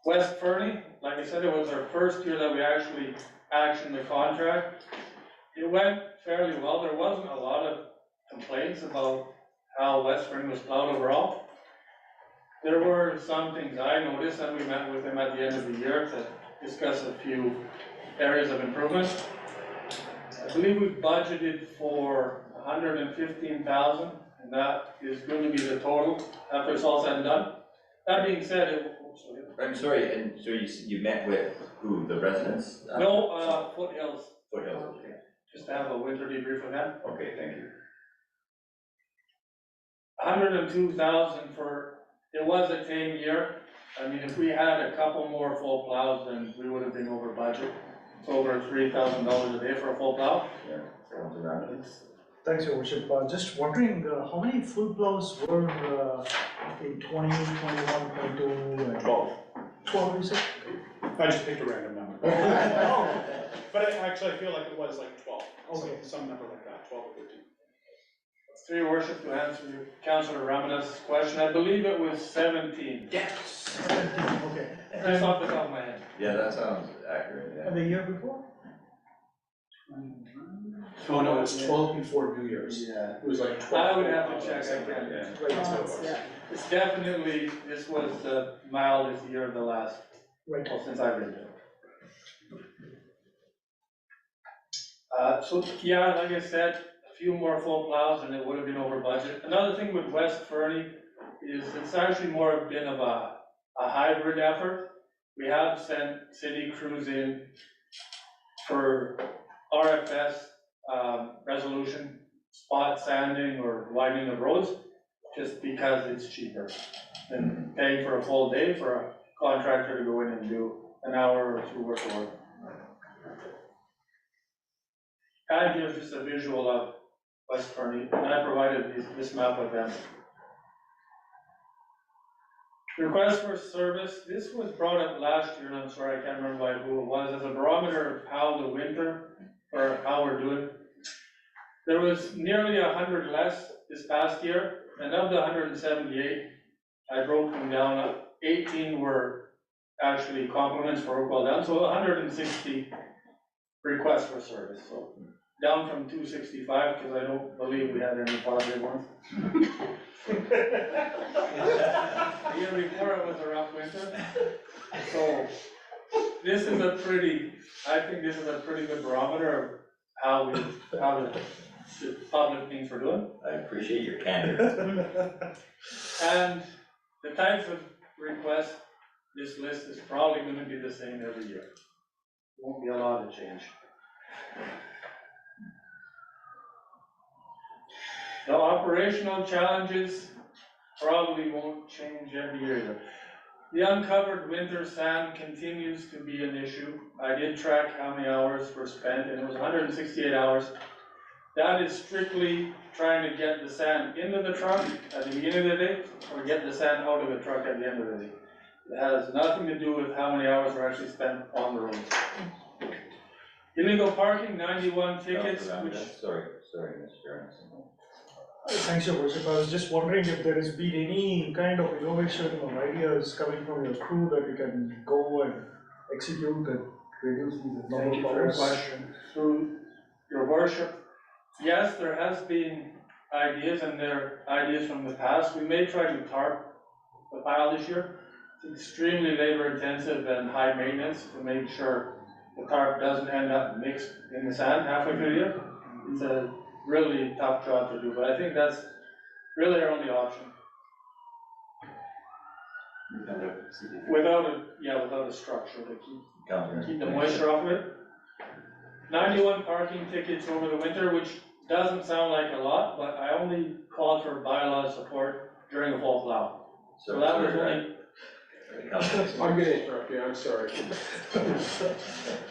West Fernie, like I said, it was our first year that we actually actioned the contract. It went fairly well. There wasn't a lot of complaints about how West Fernie was plowed overall. There were some things I noticed, and we met with him at the end of the year to discuss a few areas of improvement. I believe we budgeted for 115,000, and that is going to be the total after it's all said and done. That being said, I'm sorry, and so you met with who, the residents? no, Foothills, Foothills, okay. just to have a winter debrief with them. Okay, thank you. 102,000 for, it was a tame year. I mean, if we had a couple more full plows, then we would have been over budget. It's over $3,000 a day for a full plow. Yeah, sounds around it. Thanks, Your Worship. Just wondering, how many full plows were in 20, 21, 22? And 12. 12, you said? I just picked a random number. Oh, But I feel like it was like 12, okay. some number like that, 12 or 15. Through your worship, to answer Councillor Ramanus' question, I believe it was 17. Yes. 17, okay. Just off the top of my head. Yeah, that sounds accurate, yeah. And the year before? Oh, no, it was 12 before New Year's. Yeah. It was like 12. I would have to check, I can't. Yeah. Right. That's what it was. It's definitely, this was the mildest year of the last, Right. well, since I've been here. So, yeah, like I said, a few more full plows and it would have been over budget. Another thing with West Fernie is it's actually more been of a hybrid effort. We have sent city crews in for RFS resolution, spot sanding or widening of roads, just because it's cheaper than paying for a full day for a contractor to go in and do an hour or 2 worth of work. And here's just a visual of West Fernie, and I provided this map with them. Request for service, this was brought up last year, and I'm sorry, I can't remember who it was, as a barometer of how the winter, or how we're doing. There was nearly 100 less this past year, and of the 178, I broke them down, 18 were actually compliments for work well done, so 160 requests for service, so down from 265, because I don't believe we had any positive ones. The year before it was a rough winter, so this is a pretty, I think this is a pretty good barometer of how the public thinks we're doing. I appreciate your candor. And the types of requests, this list is probably gonna be the same every year. Won't be a lot of change. The operational challenges probably won't change every year either. The uncovered winter sand continues to be an issue. I did track how many hours were spent, and it was 168 hours. That is strictly trying to get the sand into the truck at the beginning of the day, or get the sand out of the truck at the end of the day. It has nothing to do with how many hours were actually spent on the roads. Illegal parking, 91 tickets, which... Sorry, Mr. Johnson. Thanks, Your Worship. I was just wondering if there has been any kind of innovation or ideas coming from your crew that you can go and execute that reduce these number Thank of you for your hours. question. Through your worship, yes, there has been ideas, and they're ideas from the past. We may try to tarp the pile this year. It's extremely labor intensive and high maintenance to make sure the tarp doesn't end up mixed in the sand halfway through the year. It's a really tough job to do, but I think that's really our only option. Without a structure to keep the moisture off of it. 91 parking tickets over the winter, which doesn't sound like a lot, but I only called for bylaw support during the fall plow. So that was only, I'm gonna interrupt you, I'm sorry.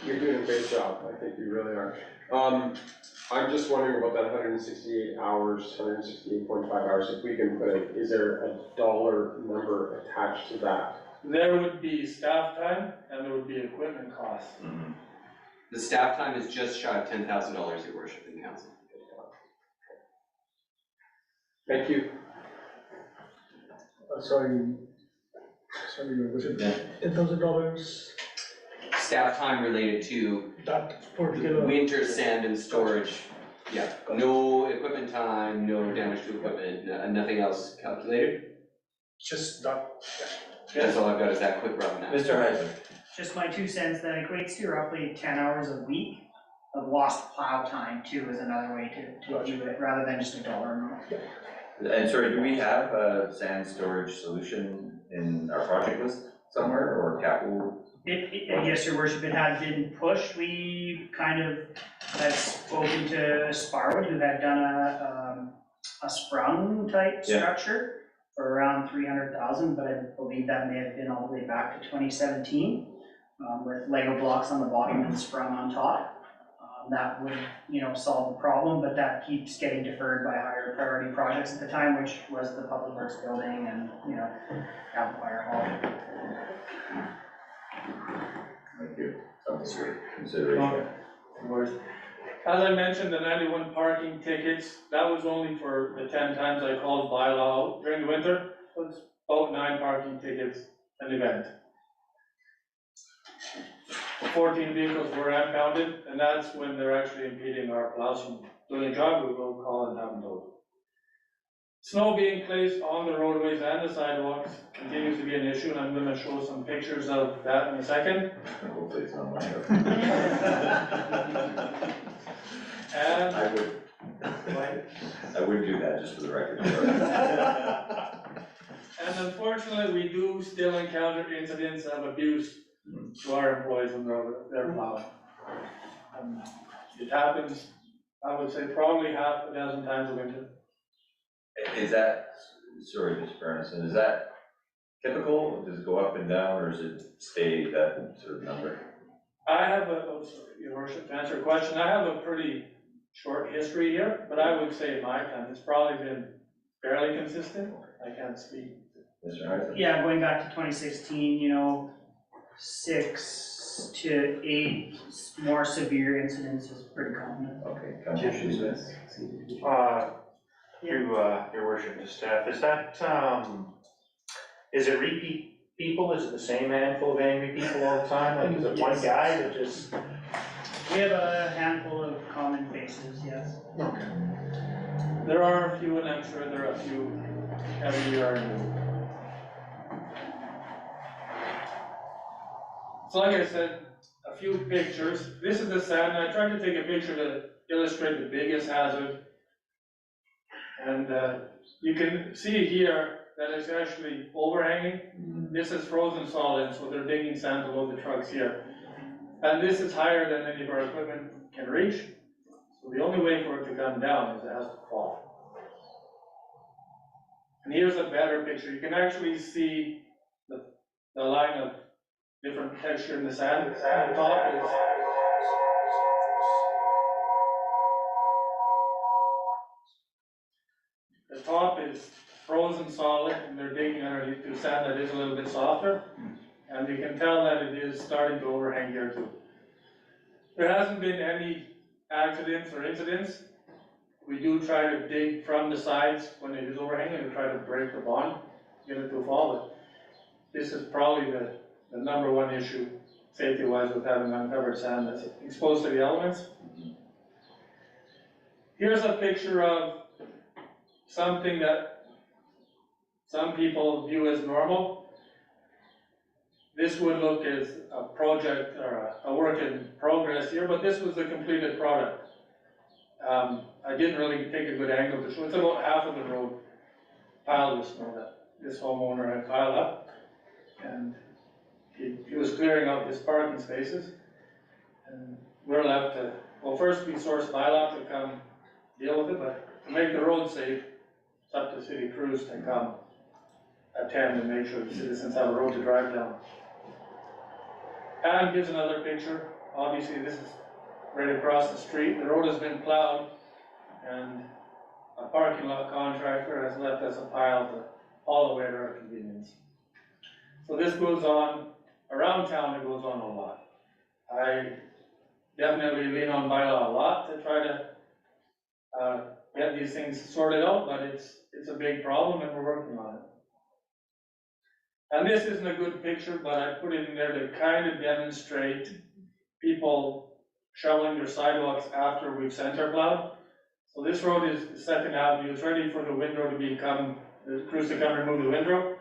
You're doing a great job, I think you really are. I'm just wondering about that 168 hours, 168.5 hours, if we can put it, is there a dollar number attached to that? there would be staff time and there would be equipment costs. The staff time is just shy of $10,000, your worship, in council. Thank you. Sorry, was it $10,000? Staff time related to That particular. winter sand and storage. Yeah, no equipment time, no damage to equipment, nothing else calculated. Just that. That's all I've got is that quick rough now. Mr. Heisler. Just my 2 cents, that equates to roughly 10 hours a week of lost plow time too, is another way to view it, rather than just a dollar amount. And sorry, do we have a sand storage solution in our project list somewhere or capital? Yes, your worship, it has been pushed. We kind of had spoken to Sparwood, who had done a sprung type structure for around 300,000, but I believe that may have been all the way back to 2017, with Lego blocks on the bottom and sprung on top. That would, solve the problem, but that keeps getting deferred by higher priority projects at the time, which was the public works building and, amplifier hall. Thank you. Something for consideration. As I mentioned, the 91 parking tickets, that was only for the 10 times I called bylaw out during the winter. So it's about 9 parking tickets an event. 14 vehicles were impounded, and that's when they're actually impeding our plows from doing a job. We will call and have them towed. Snow being placed on the roadways and the sidewalks continues to be an issue, and I'm going to show some pictures of that in a second. Hopefully it's not my show. And I would do that just for the record. And unfortunately, we do still encounter incidents of abuse to our employees when they're plowing. It happens, I would say, probably half a dozen times a winter. Is that, sorry, Mr. Bernison, is that typical? Does it go up and down, or does it stay that sort of number? I have your worship, to answer your question, I have a pretty short history here, but I would say in my time, it's probably been fairly consistent. I can't speak. Mr. Heisler? Yeah, going back to 2016, 6 to 8 more severe incidents is pretty common. Okay, Councilor Shoesmith. Your worship, the staff, is that, is it repeat people? Is it the same handful of angry people all the time? Like, is it one guy that just? We have a handful of common faces, yes. Okay. There are a few, and I'm sure there are a few every year. So like I said, a few pictures. This is the sand. I tried to take a picture to illustrate the biggest hazard. And you can see here that it's actually overhanging. This is frozen solid, so they're digging sand to load the trucks here. And this is higher than any of our equipment can reach. So the only way for it to come down is it has to fall. And here's a better picture. You can actually see the line of different texture in the sand. The top is frozen solid, and they're digging underneath to sand that is a little bit softer. And you can tell that it is starting to overhang here too. There hasn't been any accidents or incidents. We do try to dig from the sides when it is overhanging and try to break the bond, get it to fall. But this is probably the number one issue, safety-wise, with having uncovered sand that's exposed to the elements. Here's a picture of something that some people view as normal. This would look as a project or a work in progress here, but this was the completed product. I didn't really take a good angle to show. It's about half of the road piled with snow that this homeowner had piled up. And he was clearing out his parking spaces. And we're left to, well, first we sourced bylaw to come deal with it, but to make the road safe, it's up to city crews to come attend and make sure the citizens have a road to drive down. And here's another picture. Obviously, this is right across the street. The road has been plowed, and a parking lot contractor has left us a pile to haul away at our convenience. So this goes on, around town it goes on a lot. I definitely lean on bylaw a lot to try to get these things sorted out, but it's a big problem and we're working on it. And this isn't a good picture, but I put it in there to kind of demonstrate people shoveling their sidewalks after we've center plowed. So this road is Second Avenue, it's ready for the windrow to become, the crews to come remove the windrow.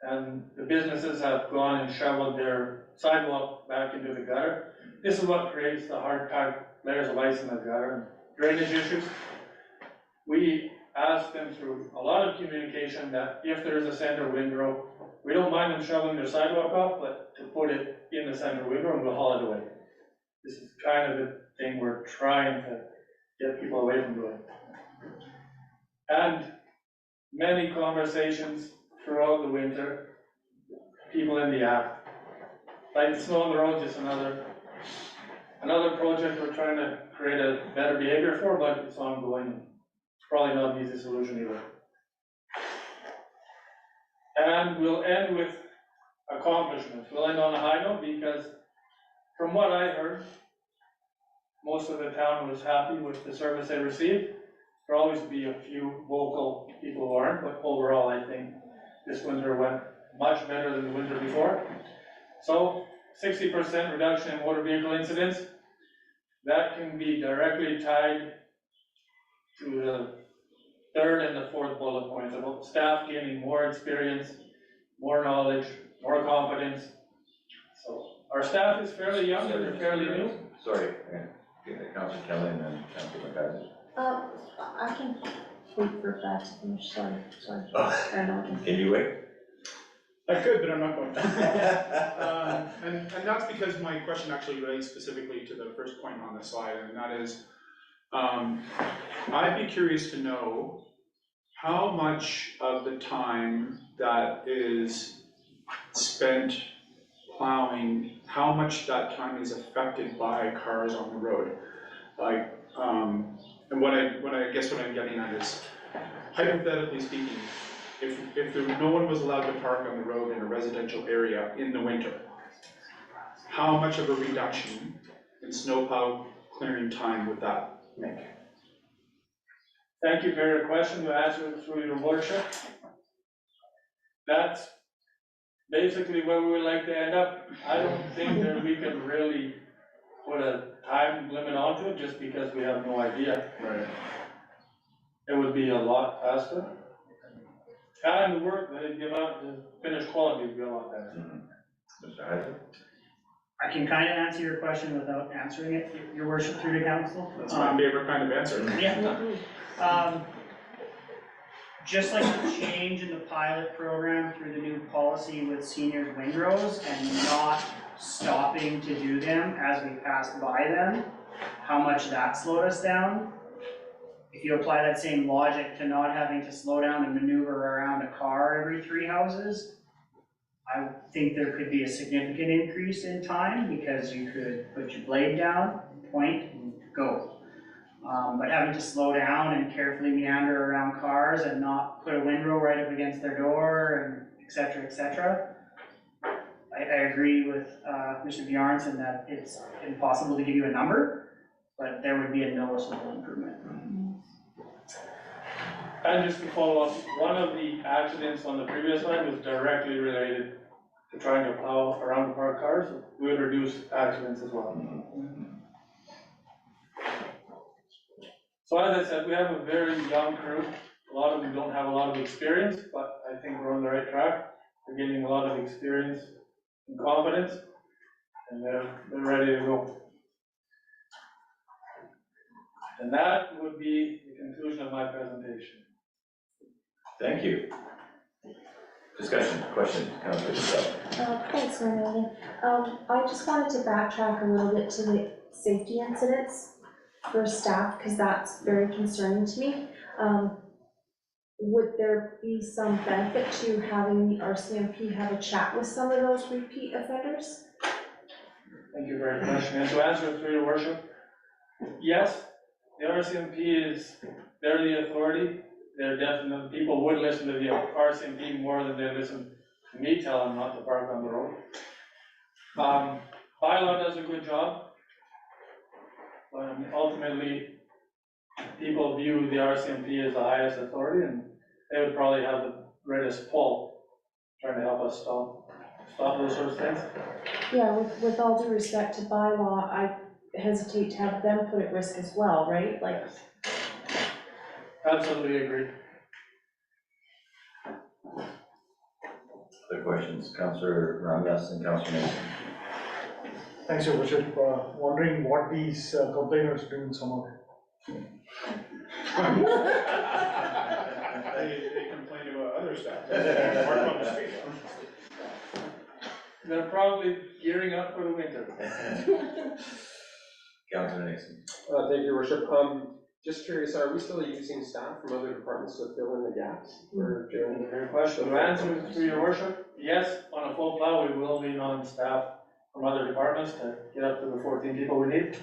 And the businesses have gone and shoveled their sidewalk back into the gutter. This is what creates the hard packed layers of ice in the gutter and drainage issues. We asked them through a lot of communication that if there is a center windrow, we don't mind them shoveling their sidewalk off, but to put it in the center windrow and we'll haul it away. This is kind of the thing we're trying to get people away from doing. And many conversations throughout the winter, people in the app. Like snow on the roads is another project we're trying to create a better behavior for, but it's ongoing. It's probably not an easy solution either. And we'll end with accomplishments. We'll end on a high note because from what I heard, most of the town was happy with the service they received. There'll always be a few vocal people who aren't, but overall I think this winter went much better than the winter before. So 60% reduction in motor vehicle incidents. That can be directly tied to the third and the fourth bullet points about staff gaining more experience, more knowledge, more confidence. So our staff is fairly young, but they're fairly new. Sorry, Councilor Kelly and then Councilor McIver. I can wait for that to finish, sorry. Can you wait? I could, but I'm not going to. And that's because my question actually relates specifically to the first point on the slide, and that is, I'd be curious to know how much of the time that is spent plowing, how much that time is affected by cars on the road. Like, and what I guess what I'm getting at is, hypothetically speaking, if no one was allowed to park on the road in a residential area in the winter, how much of a reduction in snowplow clearing time would that make? Thank you for your question, to answer it through your worship. That's basically where we would like to end up. I don't think that we can really put a time limit onto it just because we have no idea. Right. It would be a lot faster. And the work that they give out, the finished quality would be a lot better. Mr. Heisler? I can kind of answer your question without answering it, your worship, through the council. That's my favorite kind of answer. Yeah. Just like the change in the pilot program through the new policy with seniors windrows and not stopping to do them as we passed by them, how much that slowed us down. If you apply that same logic to not having to slow down and maneuver around a car every 3 houses, I think there could be a significant increase in time because you could put your blade down, point, and go. But having to slow down and carefully meander around cars and not put a windrow right up against their door, and et cetera, I agree with Mr. Bjarnson that it's impossible to give you a number, but there would be a noticeable improvement. And just to follow up, one of the accidents on the previous slide was directly related to trying to plow around parked cars. We would reduce accidents as well. So as I said, we have a very young crew. A lot of them don't have a lot of experience, but I think we're on the right track. We're getting a lot of experience and confidence, and they're ready to go. And that would be the conclusion of my presentation. Thank you. Discussion, question, Councilor Patel. Thanks, Mayor. I just wanted to backtrack a little bit to the safety incidents. for staff, because that's very concerning to me. Would there be some benefit to having the RCMP have a chat with some of those repeat offenders? Thank you very much. And to answer through your worship, yes, the RCMP they're the authority. They're definitely, people would listen to the RCMP more than they listen to me tell them not to park on the road. Bylaw does a good job, but ultimately, people view the RCMP as the highest authority, and they would probably have the greatest pull trying to help us stop those sorts of things. Yeah, with all due respect to bylaw, I hesitate to have them put at risk as well, right? Like, Absolutely agree. Other questions, Councillor Ramdas and Councillor Mason? Thanks, Your Worship. Wondering what these complainers do in summer. They complain about other stuff. Park on the street. They're probably gearing up for the winter. Councillor Nixon? Thank you, Your Worship. Just curious, are we still using staff from other departments to fill in the gaps? Or during Your question, to answer through your worship, yes, on a full plow, we will lean on staff from other departments to get up to the 14 people we need.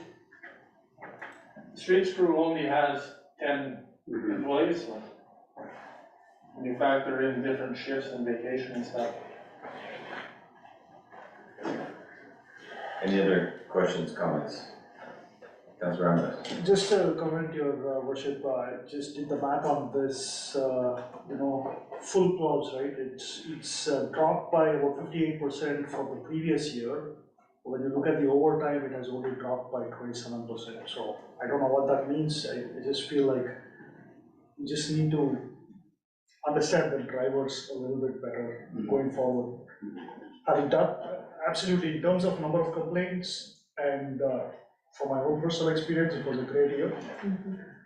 Streets crew only has 10 employees, so when you factor in different shifts and vacation and stuff. Any other questions, comments? Councillor Ramdas? Just to comment, Your Worship, just did the math on this, full plows, right? It's dropped by about 58% from the previous year. When you look at the overtime, it has only dropped by 27%. So I don't know what that means. I just feel like you just need to understand the drivers a little bit better going forward. Having done, absolutely, in terms of number of complaints and from my own personal experience, it was a great year.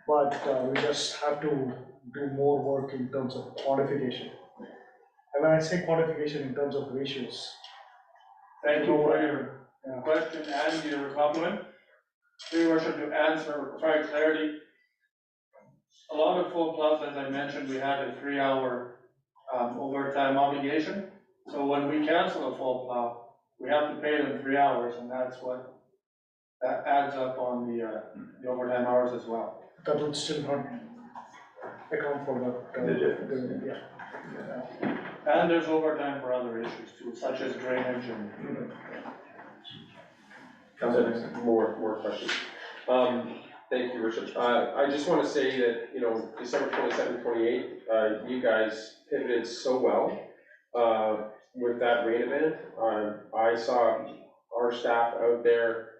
But we just have to do more work in terms of quantification. And when I say quantification in terms of ratios. Thank you for your question and your compliment. Your Worship, to answer, provide clarity. A lot of full plows, as I mentioned, we had a 3-hour overtime obligation. So when we cancel a full plow, we have to pay them 3 hours, and that adds up on the overtime hours as well. That would still not account for that. The difference. Yeah. And there's overtime for other issues too, such as drainage and. Councillor Nixon? More questions. Thank you, Worship. I just want to say that, December 27, 28, you guys pivoted so well with that rain event. I saw our staff out there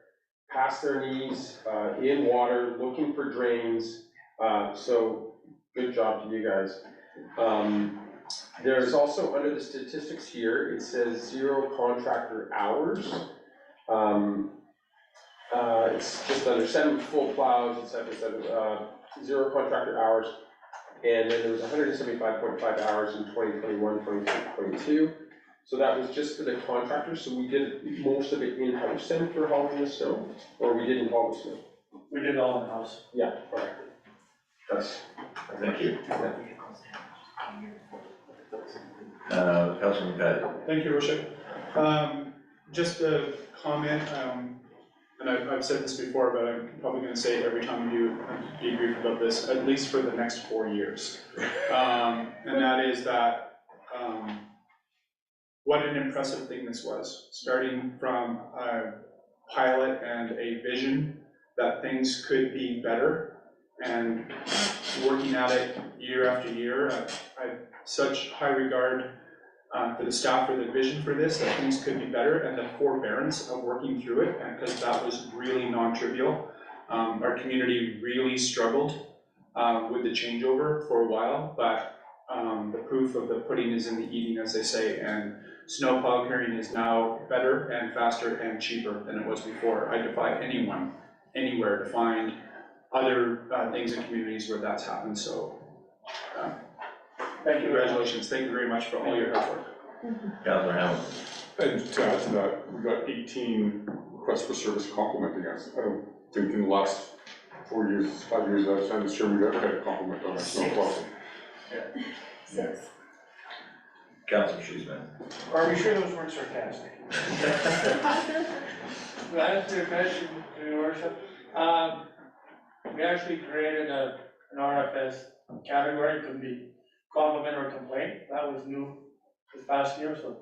past their knees in water, looking for drains. So good job to you guys. There's also, under the statistics here, it says 0 contractor hours. It's just under 7 full plows, et cetera, 0 contractor hours. And then there was 175.5 hours in 2021, 2022. So that was just for the contractors. So we did most of it in-house then for hauling the snow, or we didn't haul the snow? We did all in-house. Yeah, all right. That's. Thank you. Councillor McFadden? Thank you, Worship. Just a comment, and I've said this before, but I'm probably going to say it every time we do a debrief about this, at least for the next 4 years. And that is that what an impressive thing this was, starting from a pilot and a vision that things could be better, and working at it year after year. I have such high regard for the staff for the vision for this, that things could be better, and the forbearance of working through it, because that was really non-trivial. Our community really struggled with the changeover for a while, but the proof of the pudding is in the eating, as they say, and snowplow carrying is now better and faster and cheaper than it was before. I defy anyone, anywhere, to find other things in communities where that's happened, so Thank you. congratulations, thank you very much for all your hard work. Councillor Hamilton? And to add to that, we got 18 requests for service complimenting us. I don't think in the last 4 years, 5 years, I'm not sure we've ever had a compliment on our snow crossing. Six. Councillor Schussman. Are we sure those weren't sarcastic? To answer your question, Your Worship, we actually created an RFS category, it could be compliment or complaint, that was new this past year, so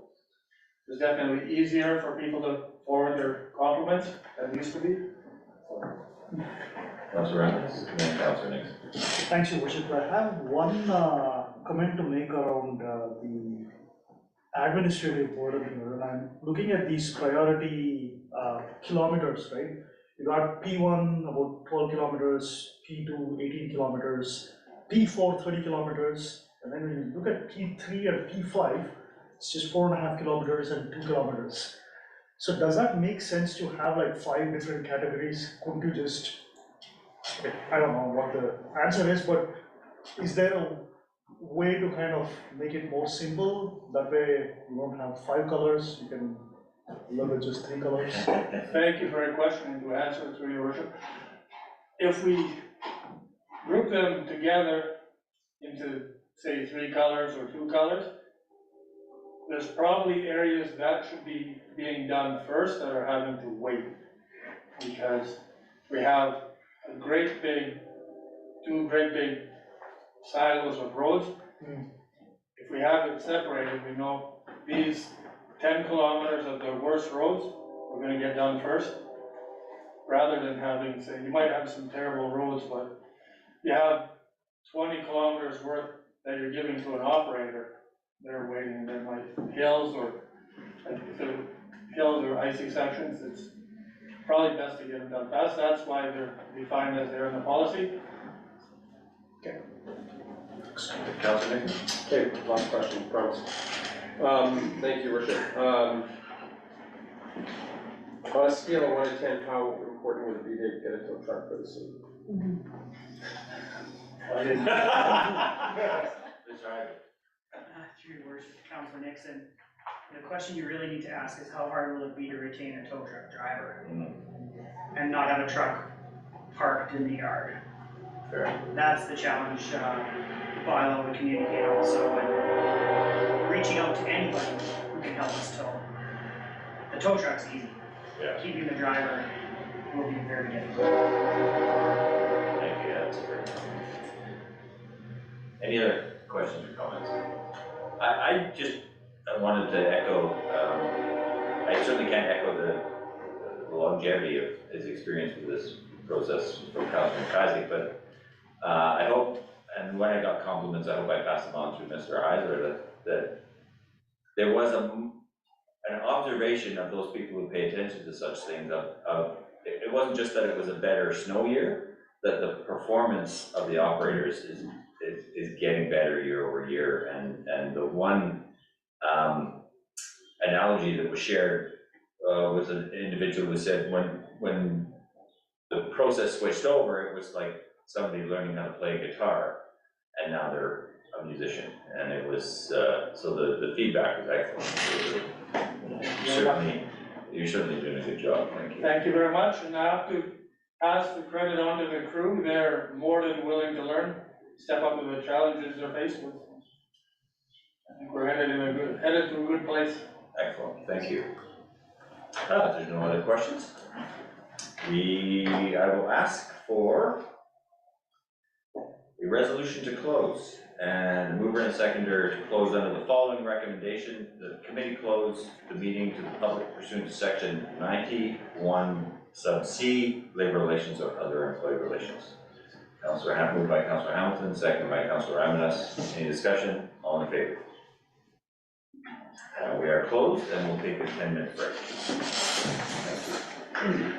it's definitely easier for people to forward their compliments than it used to be. Councillor Ramos, and then Councillor Nixon. Thanks, Your Worship. I have one comment to make around the administrative burden here. And I'm looking at these priority kilometers, right? You got P1 about 12 kilometers, P2 18 kilometers, P4 30 kilometers, and then when you look at P3 and P5, it's just 4.5 kilometers and 2 kilometers. So does that make sense to have like 5 different categories? Couldn't you just, I don't know what the answer is, but is there a way to kind of make it more simple? That way you don't have 5 colors, you can live with just 3 colors. Thank you for your question, and to answer it through Your Worship. If we group them together into, say, 3 colors or 2 colors, there's probably areas that should be being done first that are having to wait. Because we have a great big, 2 great big silos of roads. If we have it separated, we know these 10 kilometers of the worst roads, we're gonna get done first. Rather than having, say, you might have some terrible roads, but you have 20 kilometers worth that you're giving to an operator, they're waiting, and then like hills or, like if they're hills or icy sections, it's probably best to get them done fast. That's why they're defined as they're in the policy. Councillor Nixon. Okay, last question, promise. Thank you, Worship. On a scale of 1 to 10, how important would it be to get a tow truck for the city? Through Your Worship, Councilor Nixon, the question you really need to ask is how hard will it be to retain a tow truck driver and not have a truck parked in the yard? Fair. That's the challenge, bylaw would communicate also, and reaching out to anybody who can help us tow. The tow truck's easy. Yeah. Keeping the driver will be very difficult. Thank you, that's a great comment. Any other questions or comments? I wanted to echo, I certainly can't echo the longevity of his experience with this process from Councilor McKissick, but I hope, and when I got compliments, I hope I passed them on to Mr. Eisler, that there was an observation of those people who pay attention to such things of it wasn't just that it was a better snow year, that the performance of the operators is getting better year over year, and the one analogy that was shared was an individual who said when the process switched over, it was like somebody learning how to play guitar, and now they're a musician, and it was so the feedback was excellent. You're certainly doing a good job. Thank you. Thank you very much, and I have to pass the credit on to the crew. They're more than willing to learn, step up to the challenges they're faced with. I think we're headed to a good place. Excellent, thank you. If there's no other questions, I will ask for a resolution to close, and a mover and a seconder to close under the following recommendation: the committee close the meeting to the public pursuant to section 91 sub C, labor relations or other employee relations. Moved by Councillor Hamilton, seconded by Councillor Ramirez. Any discussion? All in favor? We are closed, and we'll take a 10-minute break. Thank you.